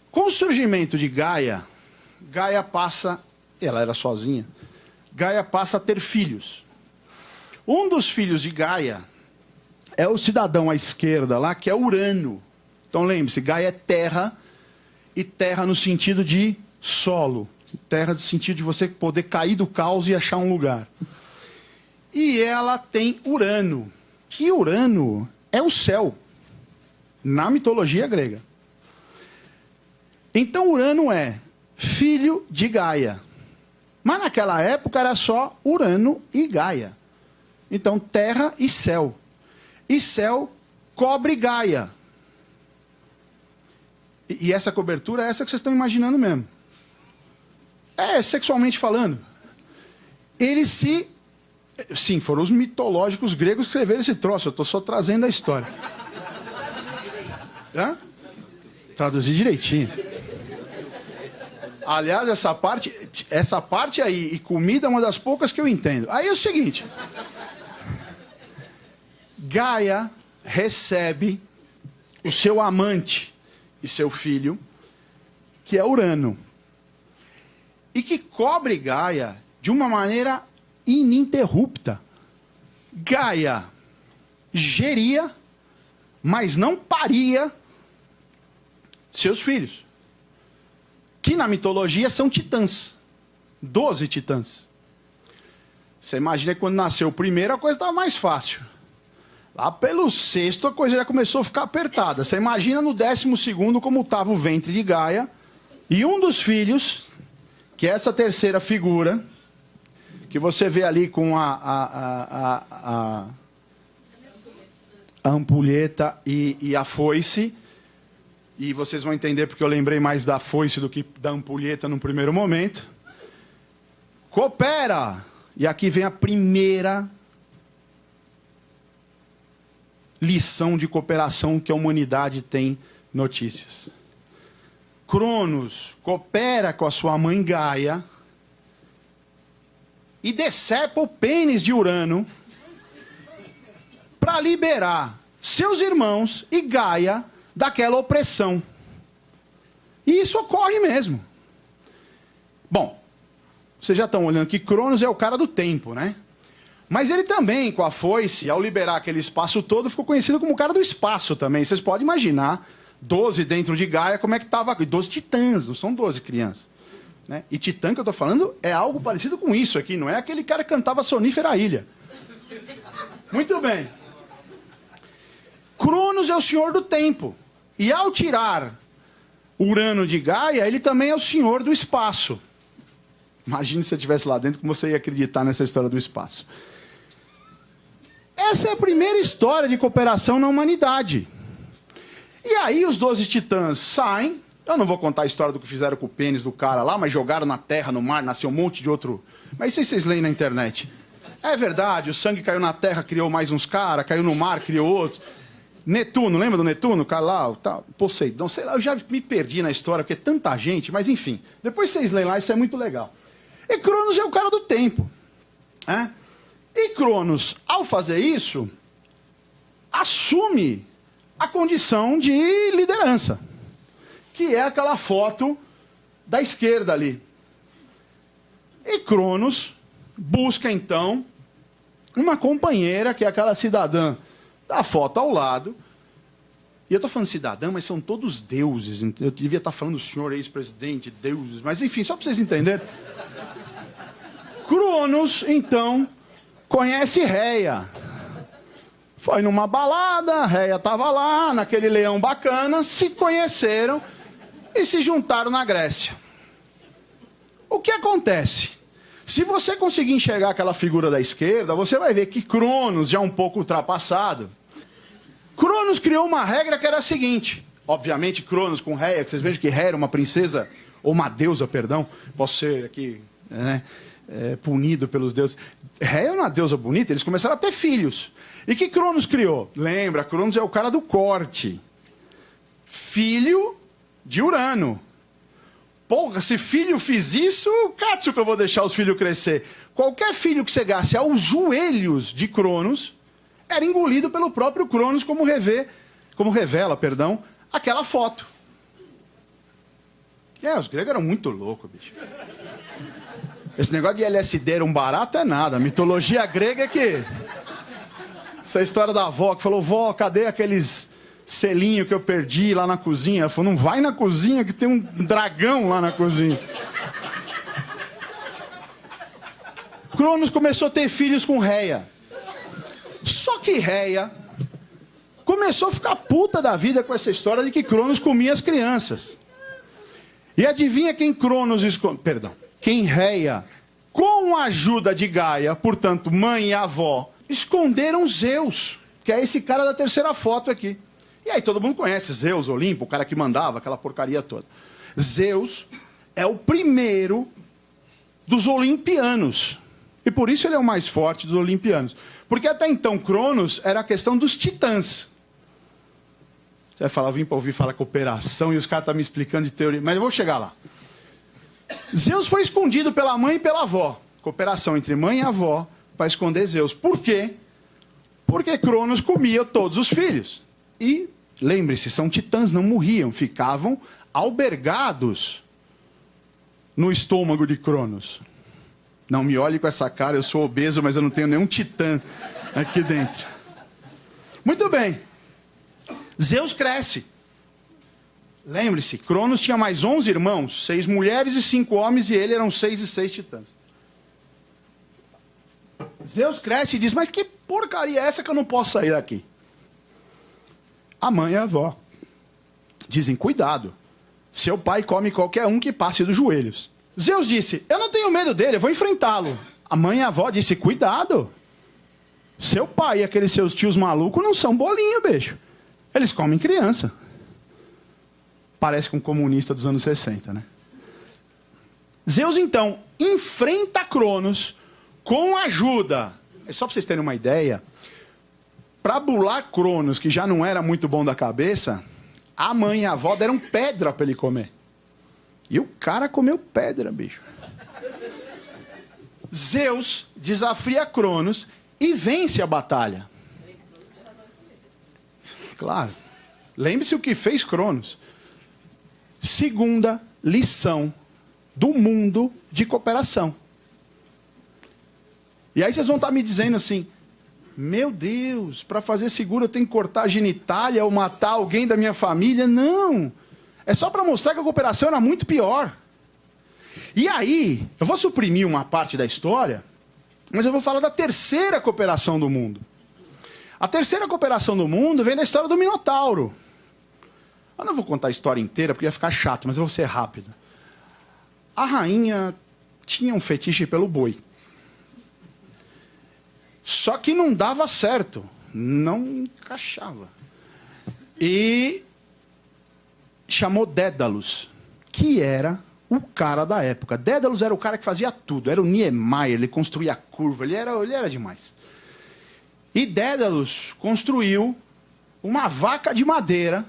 Com o surgimento de Gaia, Gaia passa... Ela era sozinha. Gaia passa a ter filhos. Um dos filhos de Gaia é o cidadão à esquerda lá, que é Urano. Então lembre-se, Gaia é terra, e terra no sentido de solo. Terra no sentido de você poder cair do caos e achar um lugar. E ela tem Urano. E Urano é o céu, na mitologia grega. Então Urano é filho de Gaia. Mas naquela época era só Urano e Gaia. Então terra e céu. E céu cobre Gaia. E essa cobertura é essa que vocês estão imaginando mesmo. É, sexualmente falando. Eles se... Sim, foram os mitológicos gregos que escreveram esse troço. Eu estou só trazendo a história. Hã? Traduzir direitinho. Aliás, essa parte aí, e comida é uma das poucas que eu entendo. Aí é o seguinte. Gaia recebe o seu amante e seu filho, que é Urano. E que cobre Gaia de uma maneira ininterrupta. Gaia geria, mas não paria seus filhos. Que na mitologia são titãs. 12 titãs. Você imagina que quando nasceu o primeiro a coisa estava mais fácil. Lá pelo sexto a coisa já começou a ficar apertada. Você imagina no 12º como estava o ventre de Gaia. E um dos filhos, que é essa terceira figura, que você vê ali com a ampulheta e a foice. E vocês vão entender porque eu lembrei mais da foice do que da ampulheta no primeiro momento. Coopera! E aqui vem a primeira lição de cooperação que a humanidade tem notícias. Cronos coopera com a sua mãe Gaia e decepa o pênis de Urano para liberar seus irmãos e Gaia daquela opressão. E isso ocorre mesmo. Bom, vocês já estão olhando que Cronos é o cara do tempo, né? Mas ele também, com a foice, ao liberar aquele espaço todo, ficou conhecido como o cara do espaço também. Vocês podem imaginar, 12 dentro de Gaia, como é que estava... 12 titãs, não são 12 crianças. Né? E titã que eu estou falando é algo parecido com isso aqui, não é aquele cara que cantava Sonífera Ilha. Muito bem. Cronos é o senhor do tempo. E ao tirar Urano de Gaia, ele também é o senhor do espaço. Imagine se você estivesse lá dentro, como você ia acreditar nessa história do espaço. Essa é a primeira história de cooperação na humanidade. E aí os 12 titãs saem. Eu não vou contar a história do que fizeram com o pênis do cara lá, mas jogaram na terra, no mar, nasceu um monte de outro... Mas isso aí vocês leem na internet. É verdade, o sangue caiu na terra, criou mais uns caras, caiu no mar, criou outros... Netuno, lembra do Netuno? O cara lá, tá, Poseidon, sei lá, eu já me perdi na história, porque é tanta gente, mas enfim. Depois vocês leem lá, isso é muito legal. E Cronos é o cara do tempo. Né? E Cronos, ao fazer isso, assume a condição de liderança, que é aquela foto da esquerda ali. E Cronos busca, então, uma companheira, que é aquela cidadã da foto ao lado, E eu estou falando cidadão, mas são todos deuses. Eu devia estar falando senhor ex-presidente, deuses. Mas, enfim, só para vocês entenderem. Cronos, então, conhece Réia. Foi numa balada, Réia estava lá, naquele leão bacana, se conheceram e se juntaram na Grécia. O que acontece? Se você conseguir enxergar aquela figura da esquerda, você vai ver que Cronos, já um pouco ultrapassado, Cronos criou uma regra que era a seguinte. Obviamente, Cronos com Réia, que vocês vejam que Réia era uma princesa, ou uma deusa, perdão. Posso ser aqui, né, punido pelos deuses. Réia era uma deusa bonita, eles começaram a ter filhos. E que Cronos criou? Lembra, Cronos é o cara do corte. Filho de Urano. Porra, se filho fiz isso, Katsu que eu vou deixar os filhos crescer. Qualquer filho que chegasse aos joelhos de Cronos era engolido pelo próprio Cronos, como revela, aquela foto. Os gregos eram muito loucos, bicho. Esse negócio de LSD era um barato é nada. A mitologia grega é que... Essa história da avó que falou, vó, cadê aqueles selinhos que eu perdi lá na cozinha? Ela falou, não vai na cozinha que tem um dragão lá na cozinha. Cronos começou a ter filhos com Réia. Só que Réia começou a ficar puta da vida com essa história de que Cronos comia as crianças. E adivinha quem quem Réia, com a ajuda de Gaia, portanto, mãe e avó, esconderam Zeus, que é esse cara da terceira foto aqui. E aí todo mundo conhece Zeus, Olimpo, o cara que mandava aquela porcaria toda. Zeus é o primeiro dos olimpianos. E por isso ele é o mais forte dos olimpianos. Porque até então Cronos era a questão dos titãs. Você vai falar, vim para ouvir falar cooperação e os caras estão me explicando de teoria. Mas eu vou chegar lá. Zeus foi escondido pela mãe e pela avó. Cooperação entre mãe e avó para esconder Zeus. Por quê? Porque Cronos comia todos os filhos. E, lembre-se, são titãs, não morriam. Ficavam albergados no estômago de Cronos. Não me olhe com essa cara, eu sou obeso, mas eu não tenho nenhum titã aqui dentro. Muito bem. Zeus cresce. Lembre-se, Cronos tinha mais 11 irmãos, 6 mulheres e 5 homens, e ele eram 6 e 6 titãs. Zeus cresce e diz, mas que porcaria é essa que eu não posso sair daqui? A mãe e a avó dizem, cuidado, seu pai come qualquer um que passe dos joelhos. Zeus disse, eu não tenho medo dele, eu vou enfrentá-lo. A mãe e a avó disse, cuidado, seu pai e aqueles seus tios malucos não são bolinho, beijo. Eles comem criança. Parece com um comunista dos anos 60, né? Zeus, então, enfrenta Cronos com ajuda. Só para vocês terem uma ideia, para bular Cronos, que já não era muito bom da cabeça, a mãe e a avó deram pedra para ele comer. E o cara comeu pedra, bicho. Zeus desafia Cronos e vence a batalha. Claro. Lembre-se o que fez Cronos. Segunda lição do mundo de cooperação. E aí vocês vão estar me dizendo assim, meu Deus, para fazer seguro eu tenho que cortar a genitália ou matar alguém da minha família? Não. É só para mostrar que a cooperação era muito pior. E aí, eu vou suprimir uma parte da história, mas eu vou falar da terceira cooperação do mundo. A terceira cooperação do mundo vem da história do Minotauro. Eu não vou contar a história inteira, porque ia ficar chato, mas eu vou ser rápido. A rainha tinha um fetiche pelo boi. Só que não dava certo. Não encaixava. E chamou Dédalus, que era o cara da época. Dédalus era o cara que fazia tudo. Era o Niemeyer, ele construía a curva, ele era demais. E Dédalus construiu uma vaca de madeira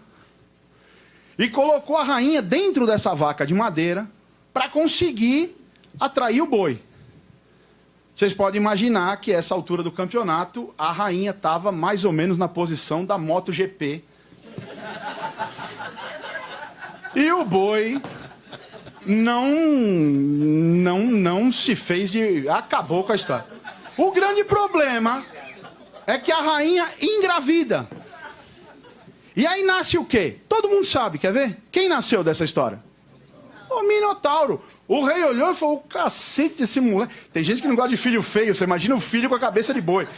e colocou a rainha dentro dessa vaca de madeira para conseguir atrair o boi. Vocês podem imaginar que, a essa altura do campeonato, a rainha estava mais ou menos na posição da MotoGP. E o boi não se fez de... Acabou com a história. O grande problema é que a rainha engravida. E aí nasce o quê? Todo mundo sabe, quer ver? Quem nasceu dessa história? O Minotauro. O rei olhou e falou, cacete desse moleque. Tem gente que não gosta de filho feio, você imagina o filho com a cabeça de boi.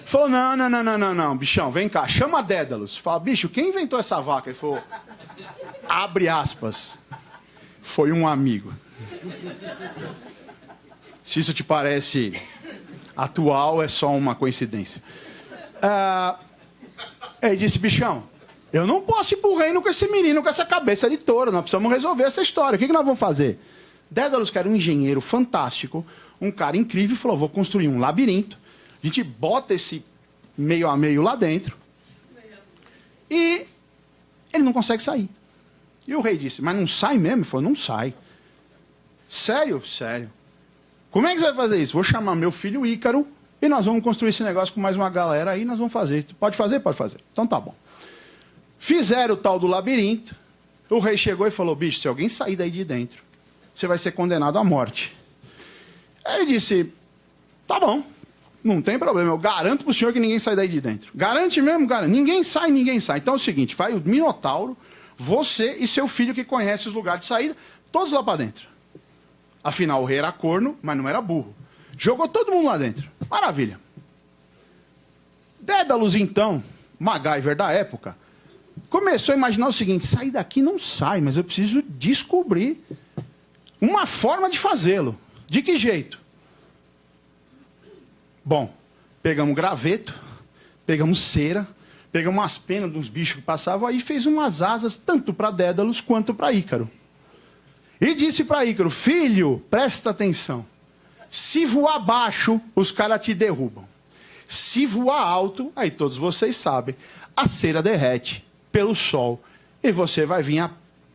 Falou, não, bichão, vem cá, chama Dédalus. Fala, bicho, quem inventou essa vaca? Ele falou, abre aspas, foi um amigo. Se isso te parece atual, é só uma coincidência. Ele disse, bichão, eu não posso ir pro reino com esse menino, com essa cabeça de touro, nós precisamos resolver essa história, o que nós vamos fazer? Dédalus, que era um engenheiro fantástico, um cara incrível, falou, vou construir um labirinto, a gente bota esse meio a meio lá dentro, e ele não consegue sair. E o rei disse, mas não sai mesmo? Ele falou, não sai. Sério? Sério. Como é que você vai fazer isso? Vou chamar meu filho Ícaro, e nós vamos construir esse negócio com mais uma galera aí, nós vamos fazer. Pode fazer? Pode fazer. Então tá bom. Fizeram o tal do labirinto, o rei chegou e falou, bicho, se alguém sair daí de dentro, você vai ser condenado à morte. Aí ele disse, tá bom, não tem problema, eu garanto pro senhor que ninguém sai daí de dentro. Garante mesmo? Garante. Ninguém sai. Então é o seguinte, vai o Minotauro, você e seu filho que conhece os lugares de saída, todos lá para dentro. Afinal, o rei era corno, mas não era burro. Jogou todo mundo lá dentro. Maravilha. Dédalus, então, MacGyver da época, começou a imaginar o seguinte, sair daqui não sai, mas eu preciso descobrir uma forma de fazê-lo. De que jeito? Bom, pegamos graveto, pegamos cera, pegamos umas penas dos bichos que passavam aí e fez umas asas tanto para Dédalus quanto para Ícaro. E disse para Ícaro, filho, presta atenção. Se voar baixo, os caras te derrubam. Se voar alto, aí todos vocês sabem, a cera derrete pelo sol e você vai vir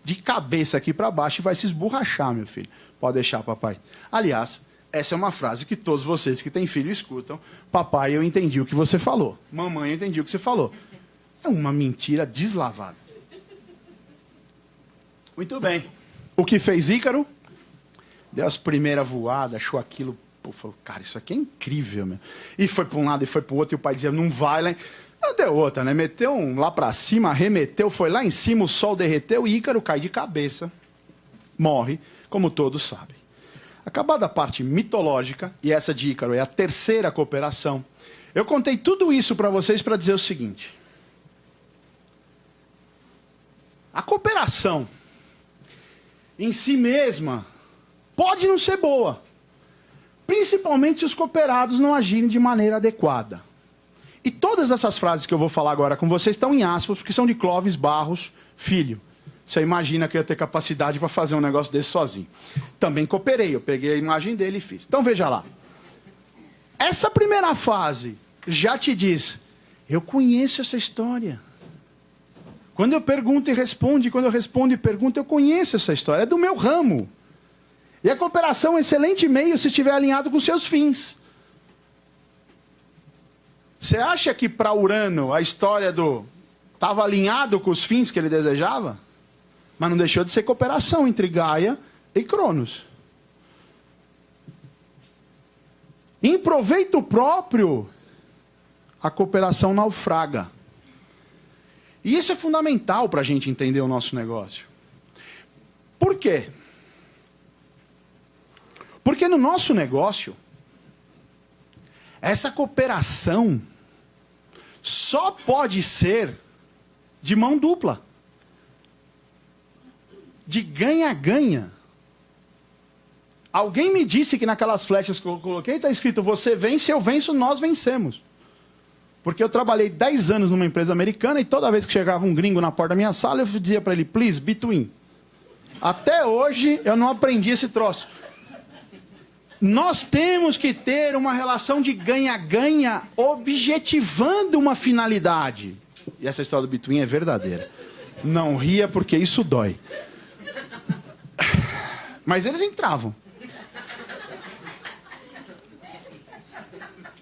de cabeça aqui para baixo e vai se esborrachar, meu filho. Pode deixar, papai. Aliás, essa é uma frase que todos vocês que têm filho escutam. Papai, eu entendi o que você falou. Mamãe, eu entendi o que você falou. É uma mentira deslavada. Muito bem. O que fez Ícaro? Deu as primeiras voadas, achou aquilo, pô, falou, cara, isso aqui é incrível, meu. E foi para um lado e foi para o outro, e o pai dizia, não vai lá. Não deu outra, né? Meteu um lá para cima, arremeteu, foi lá em cima, o sol derreteu, e Ícaro cai de cabeça, morre, como todos sabem. Acabada a parte mitológica, e essa de Ícaro é a terceira cooperação, eu contei tudo isso para vocês para dizer o seguinte. A cooperação em si mesma pode não ser boa, principalmente se os cooperados não agirem de maneira adequada. E todas essas frases que eu vou falar agora com vocês estão em aspas, porque são de Clóvis Barros Filho. Você imagina que eu ia ter capacidade para fazer um negócio desse sozinho. Também cooperei, eu peguei a imagem dele e fiz. Então veja lá. Essa primeira fase já te diz, eu conheço essa história. Quando eu pergunto e respondo, quando eu respondo e pergunto, eu conheço essa história, é do meu ramo. E a cooperação é um excelente meio se estiver alinhado com seus fins. Você acha que para Urano a história do... estava alinhado com os fins que ele desejava? Mas não deixou de ser cooperação entre Gaia e Cronos. Em proveito próprio, a cooperação naufraga. E isso é fundamental para a gente entender o nosso negócio. Por quê? Porque no nosso negócio, essa cooperação só pode ser de mão dupla. De ganha-ganha. Alguém me disse que naquelas flechas que eu coloquei está escrito, você vence, eu venço, nós vencemos. Porque eu trabalhei 10 anos numa empresa americana e toda vez que chegava um gringo na porta da minha sala, eu dizia para ele, please, between. Até hoje eu não aprendi esse troço. Nós temos que ter uma relação de ganha-ganha objetivando uma finalidade. E essa história do between é verdadeira. Não ria porque isso dói. Mas eles entravam.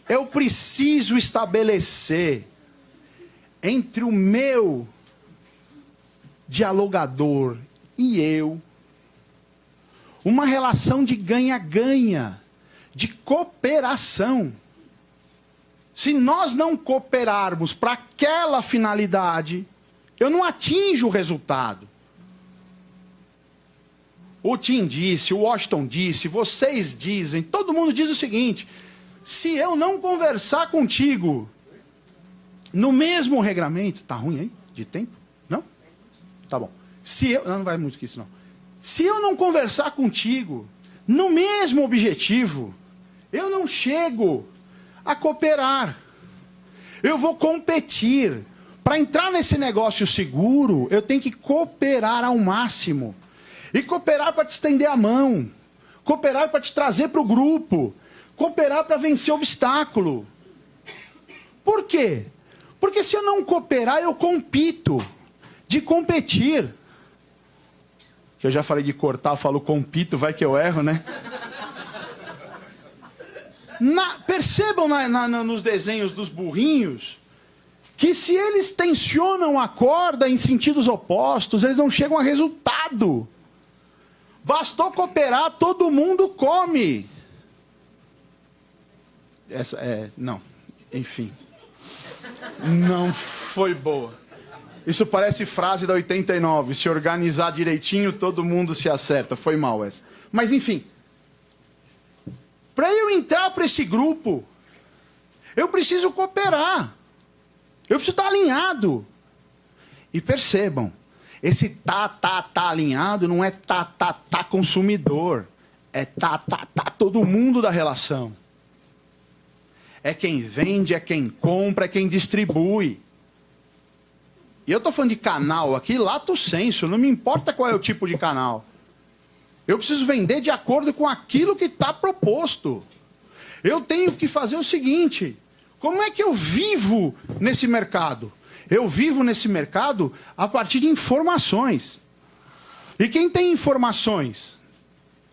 Eu preciso estabelecer entre o meu dialogador e eu uma relação de ganha-ganha, de cooperação. Se nós não cooperarmos para aquela finalidade, eu não atinjo o resultado. O Tim disse, o Washington disse, vocês dizem, todo mundo diz o seguinte: se eu não conversar contigo no mesmo regramento, tá ruim aí de tempo? Não? Tá bom. Não vai muito que isso não. Se eu não conversar contigo no mesmo objetivo, eu não chego a cooperar. Eu vou competir. Para entrar nesse negócio seguro, eu tenho que cooperar ao máximo. E cooperar para te estender a mão. Cooperar para te trazer para o grupo. Cooperar para vencer obstáculo. Por quê? Porque se eu não cooperar, eu compito. De competir. Que eu já falei de cortar, eu falo compito, vai que eu erro, né? Percebam nos desenhos dos burrinhos que se eles tensionam a corda em sentidos opostos, eles não chegam a resultado. Bastou cooperar, todo mundo come. Não. Enfim. Não foi boa. Isso parece frase da 89. Se organizar direitinho, todo mundo se acerta. Foi mal essa. Mas enfim. Para eu entrar para esse grupo, eu preciso cooperar. Eu preciso estar alinhado. E percebam, esse tá alinhado não é tá consumidor. É tá todo mundo da relação. É quem vende, é quem compra, é quem distribui. E eu estou falando de canal aqui, lato sensu, não me importa qual é o tipo de canal. Eu preciso vender de acordo com aquilo que está proposto. Eu tenho que fazer o seguinte: como é que eu vivo nesse mercado? Eu vivo nesse mercado a partir de informações. E quem tem informações?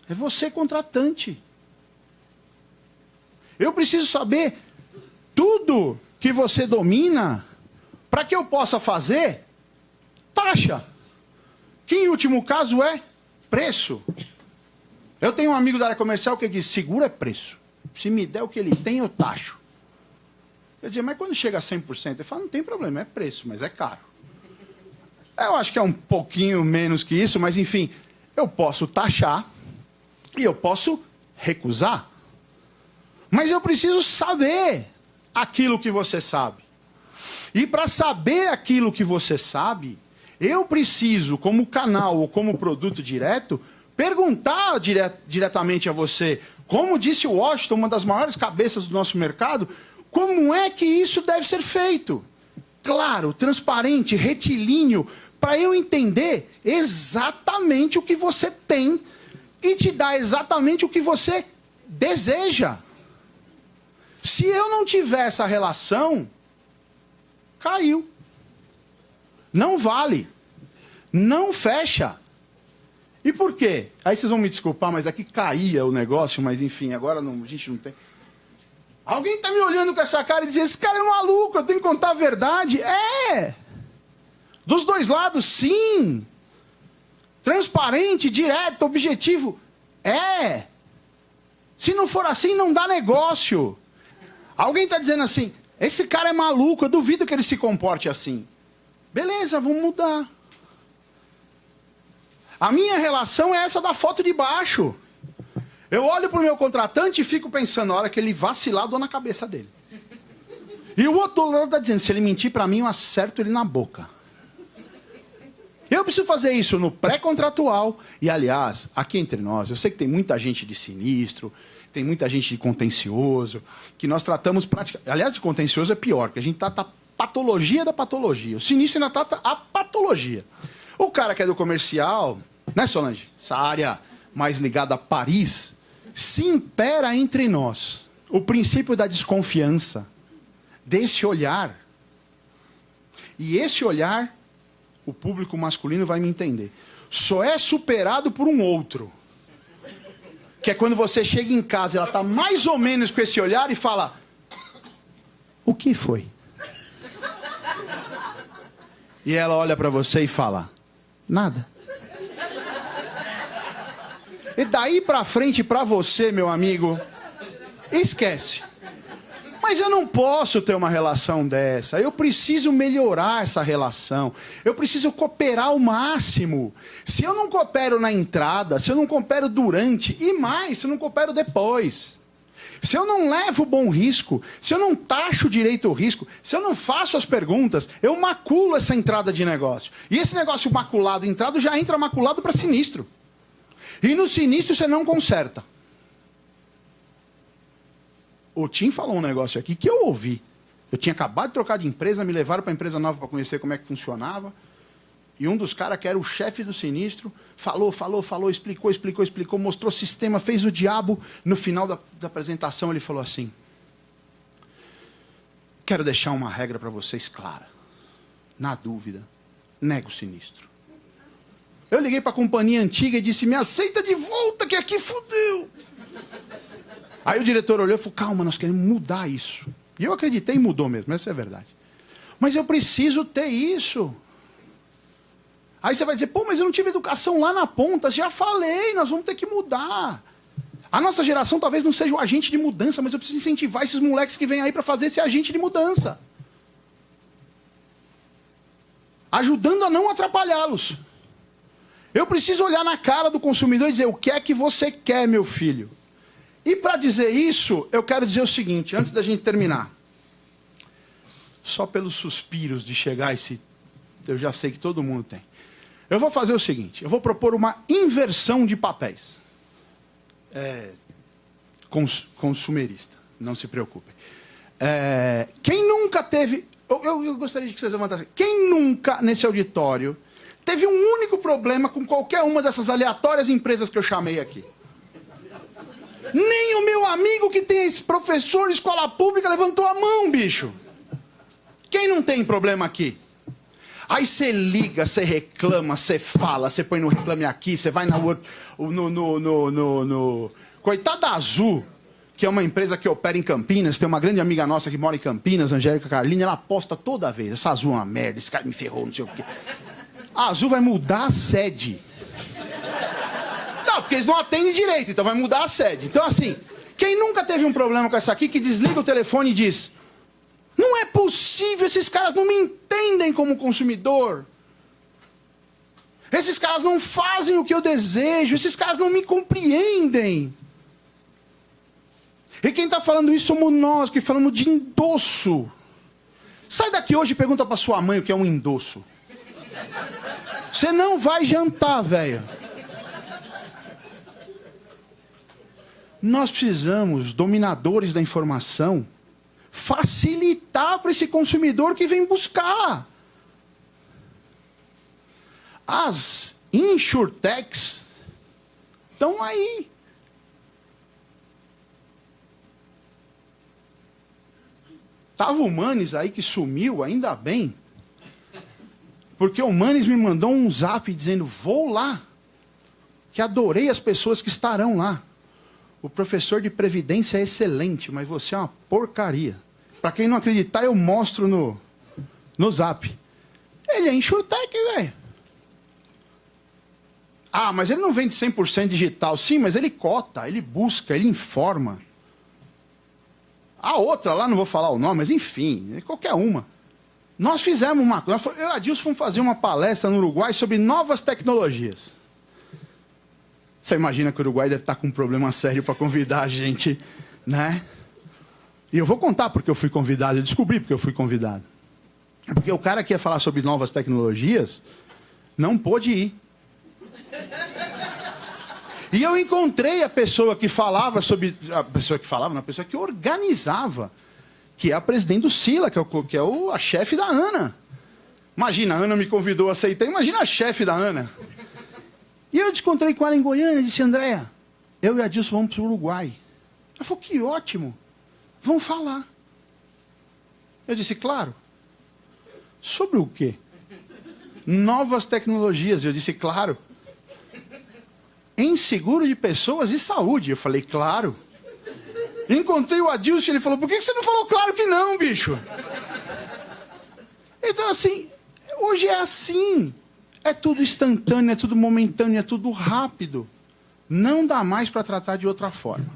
É você, contratante. Eu preciso saber tudo que você domina para que eu possa fazer taxa. Que em último caso é preço. Eu tenho um amigo da área comercial que diz: seguro é preço. Se me der o que ele tem, eu taxo. Eu dizia: mas quando chega a 100%? Ele fala: não tem problema, é preço, mas é caro. Eu acho que é um pouquinho menos que isso, mas enfim, eu posso taxar e eu posso recusar. Mas eu preciso saber aquilo que você sabe. E para saber aquilo que você sabe, eu preciso, como canal ou como produto direto, perguntar diretamente a você, como disse o Washington, uma das maiores cabeças do nosso mercado, como é que isso deve ser feito? Claro, transparente, retilíneo, para eu entender exatamente o que você tem e te dar exatamente o que você deseja. Se eu não tiver essa relação, caiu. Não vale. Não fecha. E por quê? Aí vocês vão me desculpar, mas aqui caía o negócio, mas enfim, agora não, a gente não tem. Alguém está me olhando com essa cara e dizendo: esse cara é maluco, eu tenho que contar a verdade. É! Dos dois lados, sim. Transparente, direto, objetivo. É! Se não for assim, não dá negócio. Alguém está dizendo assim: esse cara é maluco, eu duvido que ele se comporte assim. Beleza, vamos mudar. A minha relação é essa da foto de baixo. Eu olho para o meu contratante e fico pensando: na hora que ele vacilar, eu dou na cabeça dele. E o outro lado está dizendo: se ele mentir para mim, eu acerto ele na boca. Eu preciso fazer isso no pré-contratual. E, aliás, aqui entre nós, eu sei que tem muita gente de sinistro, tem muita gente de contencioso, que nós tratamos praticamente... Aliás, de contencioso é pior, porque a gente trata a patologia da patologia. O sinistro ainda trata a patologia. O cara que é do comercial, né, Solange? Essa área mais ligada a Paris, se impera entre nós o princípio da desconfiança, desse olhar. E esse olhar, o público masculino vai me entender, só é superado por um outro. Que é quando você chega em casa e ela está mais ou menos com esse olhar e fala: o que foi? E ela olha para você e fala: nada. E daí para frente, para você, meu amigo, esquece. Mas eu não posso ter uma relação dessa. Eu preciso melhorar essa relação. Eu preciso cooperar ao máximo. Se eu não coopero na entrada, se eu não coopero durante, e mais, se eu não coopero depois. Se eu não levo bom risco, se eu não taxo direito o risco, se eu não faço as perguntas, eu maculo essa entrada de negócio. E esse negócio maculado, entrado, já entra maculado para sinistro. E no sinistro você não conserta. O Tim falou um negócio aqui que eu ouvi. Eu tinha acabado de trocar de empresa, me levaram para a empresa nova para conhecer como é que funcionava. E um dos caras que era o chefe do sinistro, falou, explicou, mostrou o sistema, fez o diabo. No final da apresentação ele falou assim: quero deixar uma regra para vocês clara. Na dúvida, nega o sinistro. Eu liguei para a companhia antiga e disse: me aceita de volta que aqui fudeu. Aí o diretor olhou e falou: calma, nós queremos mudar isso. E eu acreditei e mudou mesmo, essa é a verdade. Mas eu preciso ter isso. Aí você vai dizer: pô, mas eu não tive educação lá na ponta. Já falei, nós vamos ter que mudar. A nossa geração talvez não seja o agente de mudança, mas eu preciso incentivar esses moleques que vêm aí para fazer esse agente de mudança. Ajudando a não atrapalhá-los. Eu preciso olhar na cara do consumidor e dizer: o que é que você quer, meu filho? E para dizer isso, eu quero dizer o seguinte, antes da gente terminar. Só pelos suspiros de chegar a esse... Eu já sei que todo mundo tem. Eu vou fazer o seguinte, eu vou propor uma inversão de papéis. Consumerista, não se preocupem. Quem nunca teve... Eu gostaria de que vocês levantassem. Quem nunca, nesse auditório, teve um único problema com qualquer uma dessas aleatórias empresas que eu chamei aqui? Nem o meu amigo que tem esse professor de escola pública levantou a mão, bicho. Quem não tem problema aqui? Aí você liga, você reclama, você fala, você põe no Reclame Aqui, você vai Coitada da Azul, que é uma empresa que opera em Campinas, tem uma grande amiga nossa que mora em Campinas, Angélica Carlini, ela aposta toda vez. Essa Azul é uma merda, esse cara me ferrou, não sei o quê. A Azul vai mudar a sede. Não, porque eles não atendem direito, então vai mudar a sede. Então, assim, quem nunca teve um problema com essa aqui, que desliga o telefone e diz: não é possível, esses caras não me entendem como consumidor. Esses caras não fazem o que eu desejo, esses caras não me compreendem. E quem está falando isso somos nós, que falamos de endosso. Sai daqui hoje e pergunta para sua mãe o que é um endosso. Você não vai jantar, velho. Nós precisamos, dominadores da informação, facilitar para esse consumidor que vem buscar. As insurtechs estão aí. Estava o Manes aí que sumiu, ainda bem. Porque o Manes me mandou um zap dizendo: vou lá, que adorei as pessoas que estarão lá. O professor de Previdência é excelente, mas você é uma porcaria. Para quem não acreditar, eu mostro no zap. Ele é insurtech, velho. Ah, mas ele não vende 100% digital. Sim, mas ele cota, ele busca, ele informa. A outra lá, não vou falar o nome, mas enfim, qualquer uma. Nós fizemos uma coisa. Eu e a Adilson fomos fazer uma palestra no Uruguai sobre novas tecnologias. Você imagina que o Uruguai deve estar com um problema sério para convidar a gente, né? E eu vou contar porque eu fui convidado, eu descobri porque eu fui convidado. Porque o cara que ia falar sobre novas tecnologias não pôde ir. E eu encontrei a pessoa que falava sobre... A pessoa que organizava, que é a presidente do Sila, que é a chefe da Ana. Imagina, a Ana me convidou, eu aceitei. Imagina a chefe da Ana. E eu encontrei com ela em Goiânia e disse: Andréia, eu e a Adilson vamos para o Uruguai. Ela falou: que ótimo, vamos falar. Eu disse: claro. Sobre o quê? Novas tecnologias. Eu disse: claro. Em seguro de pessoas e saúde. Eu falei: claro. Encontrei o Adilson e ele falou: por que você não falou claro que não, bicho? Então, assim, hoje é assim. É tudo instantâneo, é tudo momentâneo, é tudo rápido. Não dá mais para tratar de outra forma.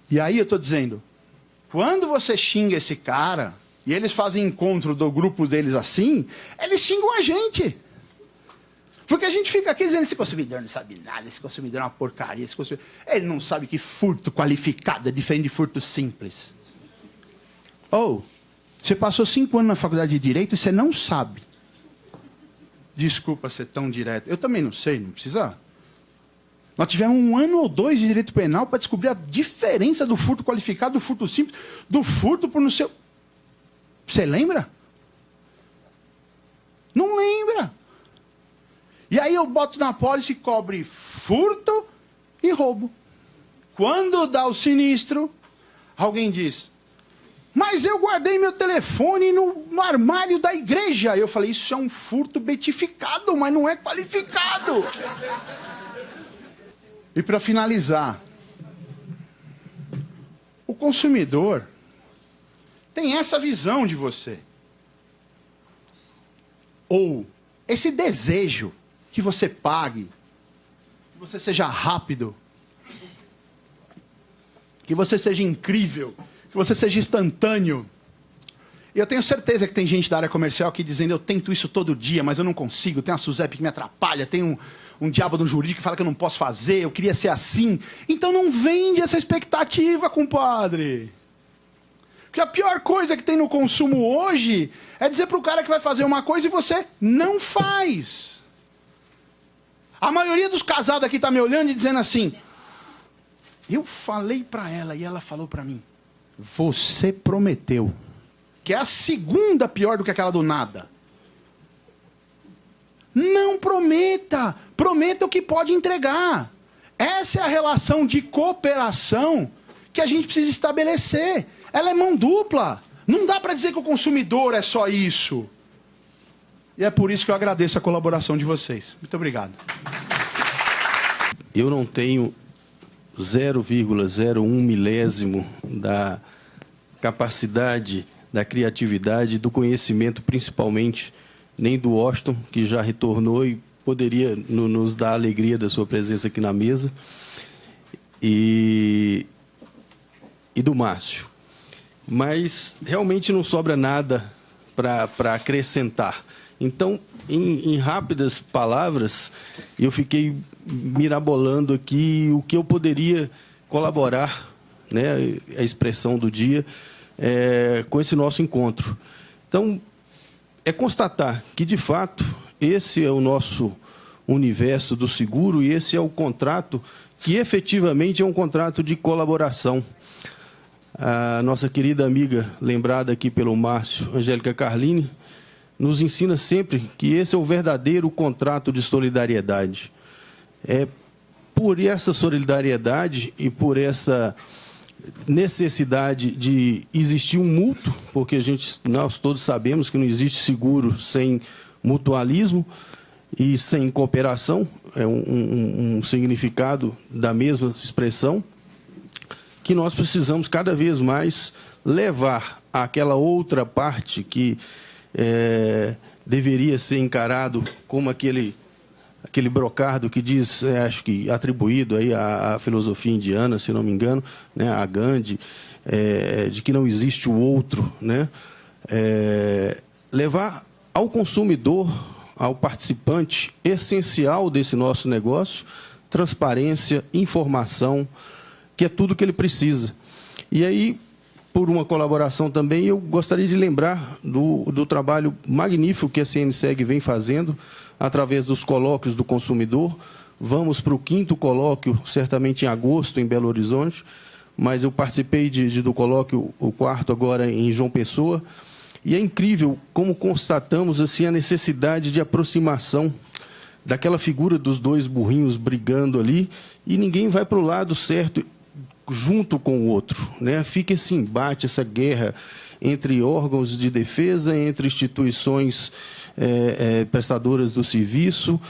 E aí eu estou dizendo, Quando você xinga esse cara, e eles fazem encontro do grupo deles assim, eles xingam a gente. Porque a gente fica aqui dizendo, esse consumidor não sabe nada, esse consumidor é uma porcaria, esse consumidor... Ele não sabe que furto qualificado é diferente de furto simples. Ou, você passou 5 anos na faculdade de Direito e você não sabe. Desculpa ser tão direto. Eu também não sei, não precisa. Nós tivemos 1 ano ou 2 de Direito Penal para descobrir a diferença do furto qualificado, do furto simples, do furto por não ser... Você lembra? Não lembra. E aí eu boto na pólice e cobre furto e roubo. Quando dá o sinistro, alguém diz, mas eu guardei meu telefone no armário da igreja. Eu falei, isso é um furto betificado, mas não é qualificado. E para finalizar, o consumidor tem essa visão de você. Ou esse desejo que você pague, que você seja rápido, que você seja incrível, que você seja instantâneo. E eu tenho certeza que tem gente da área comercial aqui dizendo, eu tento isso todo dia, mas eu não consigo, tem uma SUSEP que me atrapalha, tem um diabo do jurídico que fala que eu não posso fazer, eu queria ser assim. Então não vende essa expectativa, compadre. Porque a pior coisa que tem no consumo hoje é dizer para o cara que vai fazer uma coisa e você não faz. A maioria dos casados aqui está me olhando e dizendo assim, eu falei para ela e ela falou para mim, você prometeu. Que é a segunda pior do que aquela do nada. Não prometa. Prometa o que pode entregar. Essa é a relação de cooperação que a gente precisa estabelecer. Ela é mão dupla. Não dá para dizer que o consumidor é só isso. E é por isso que eu agradeço a colaboração de vocês. Muito obrigado. Eu não tenho 0,01 milésimo da capacidade, da criatividade, do conhecimento, principalmente, nem do Washington, que já retornou e poderia nos dar a alegria da sua presença aqui na mesa, e do Márcio. Mas realmente não sobra nada para acrescentar. Então, em rápidas palavras, eu fiquei mirabolando aqui o que eu poderia colaborar, né, a expressão do dia, com esse nosso encontro. Então, é constatar que, de fato, esse é o nosso universo do seguro e esse é o contrato que efetivamente é um contrato de colaboração. A nossa querida amiga, lembrada aqui pelo Márcio, Angélica Carlini, nos ensina sempre que esse é o verdadeiro contrato de solidariedade. É por essa solidariedade e por essa necessidade de existir um mútuo, porque nós todos sabemos que não existe seguro sem mutualismo e sem cooperação, é um significado da mesma expressão, que nós precisamos cada vez mais levar àquela outra parte que deveria ser encarado como aquele brocardo que diz, acho que atribuído aí à filosofia indiana, se não me engano, né, a Gandhi, de que não existe o outro, né? Levar ao consumidor, ao participante essencial desse nosso negócio, transparência, informação, que é tudo que ele precisa. E aí, por uma colaboração também, eu gostaria de lembrar do trabalho magnífico que a CNSEG vem fazendo através dos colóquios do consumidor. Vamos para o 5º colóquio, certamente em agosto, em Belo Horizonte, mas eu participei do colóquio, o 4º agora em João Pessoa, e é incrível como constatamos assim, a necessidade de aproximação daquela figura dos 2 burrinhos brigando ali, e ninguém vai para o lado certo junto com o outro, né? Fica esse embate, essa guerra entre órgãos de defesa, entre instituições prestadoras do serviço,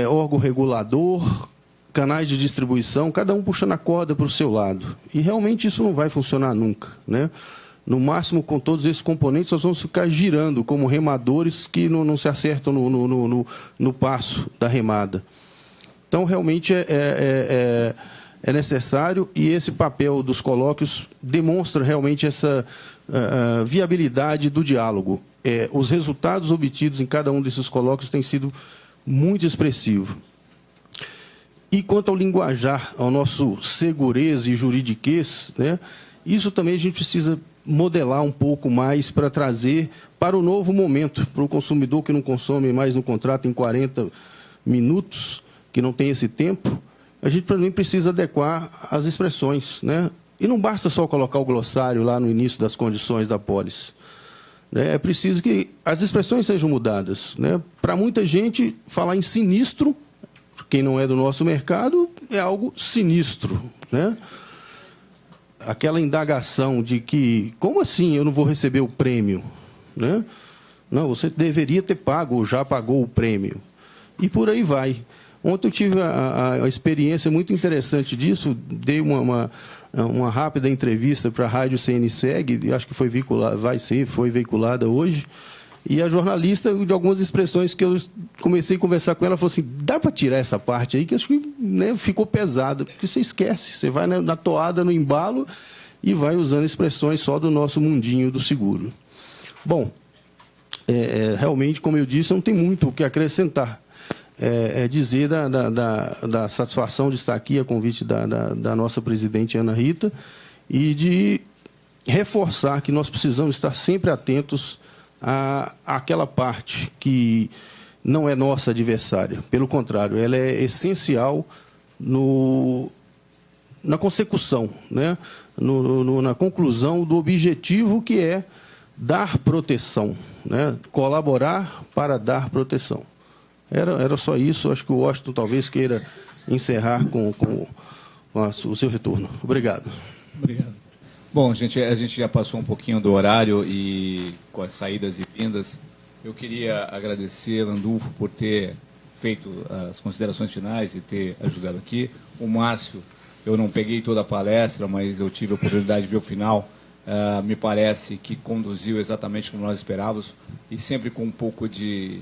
órgão regulador, canais de distribuição, cada um puxando a corda para o seu lado. E realmente isso não vai funcionar nunca, né? No máximo, com todos esses componentes, nós vamos ficar girando como remadores que não se acertam no passo da remada. Então, realmente, é necessário, e esse papel dos colóquios demonstra realmente essa viabilidade do diálogo. Os resultados obtidos em cada um desses colóquios têm sido muito expressivos. E quanto ao linguajar, ao nosso segurez e juridiquês, né, isso também a gente precisa modelar um pouco mais para trazer para o novo momento, para o consumidor que não consome mais no contrato em 40 minutos, que não tem esse tempo, a gente também precisa adequar as expressões, né? E não basta só colocar o glossário lá no início das condições da pólice. É preciso que as expressões sejam mudadas, né? Para muita gente, falar em sinistro, quem não é do nosso mercado, é algo sinistro, né? Aquela indagação de que, como assim eu não vou receber o prêmio? Né? Não, você deveria ter pago ou já pagou o prêmio. E por aí vai. Ontem eu tive a experiência muito interessante disso, dei uma rápida entrevista para a Rádio CNSEG, acho que foi veiculada, foi veiculada hoje, e a jornalista, de algumas expressões que eu comecei a conversar com ela, falou assim, dá para tirar essa parte aí, que acho que, né, ficou pesada, porque você esquece, você vai na toada, no embalo, e vai usando expressões só do nosso mundinho do seguro. Bom, realmente, como eu disse, não tem muito o que acrescentar. Dizer da satisfação de estar aqui, a convite da nossa presidente Ana Rita, e de reforçar que nós precisamos estar sempre atentos àquela parte que não é nossa adversária. Pelo contrário, ela é essencial na consecução, né? Na conclusão do objetivo, que é dar proteção, né? Colaborar para dar proteção. Era só isso. Acho que o Washington talvez queira encerrar com o seu retorno. Obrigado. Obrigado. Bom, a gente já passou um pouquinho do horário e com as saídas e vindas. Eu queria agradecer Landulfo por ter feito as considerações finais e ter ajudado aqui. O Márcio, eu não peguei toda a palestra, mas eu tive a oportunidade de ver o final. Me parece que conduziu exatamente como nós esperávamos e sempre com um pouco de...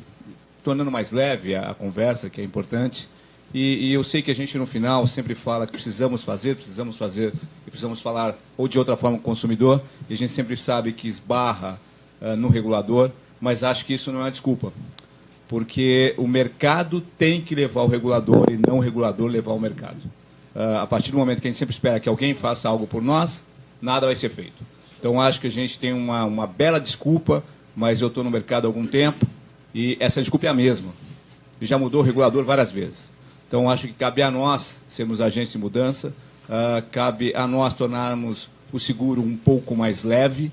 tornando mais leve a conversa, que é importante. E eu sei que a gente, no final, sempre fala que precisamos fazer, e precisamos falar ou de outra forma com o consumidor, e a gente sempre sabe que esbarra no regulador, mas acho que isso não é uma desculpa, porque o mercado tem que levar o regulador e não o regulador levar o mercado. A partir do momento que a gente sempre espera que alguém faça algo por nós, nada vai ser feito. Então, acho que a gente tem uma bela desculpa, mas eu estou no mercado há algum tempo, e essa desculpa é a mesma. E já mudou o regulador várias vezes. Então, acho que cabe a nós sermos agentes de mudança, cabe a nós tornarmos o seguro um pouco mais leve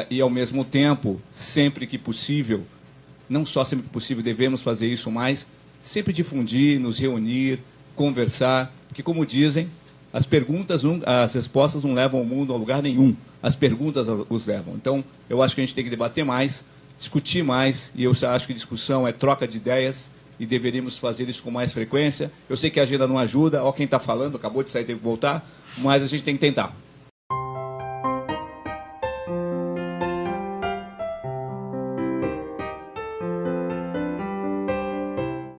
e, ao mesmo tempo, sempre que possível, não só sempre que possível, devemos fazer isso, mas sempre difundir, nos reunir, conversar, porque, como dizem, as respostas não levam o mundo a lugar nenhum. As perguntas os levam. Então, eu acho que a gente tem que debater mais, discutir mais, e eu acho que discussão é troca de ideias, e deveríamos fazer isso com mais frequência. Eu sei que a agenda não ajuda, ó, quem está falando, acabou de sair, tem que voltar, mas a gente tem que tentar.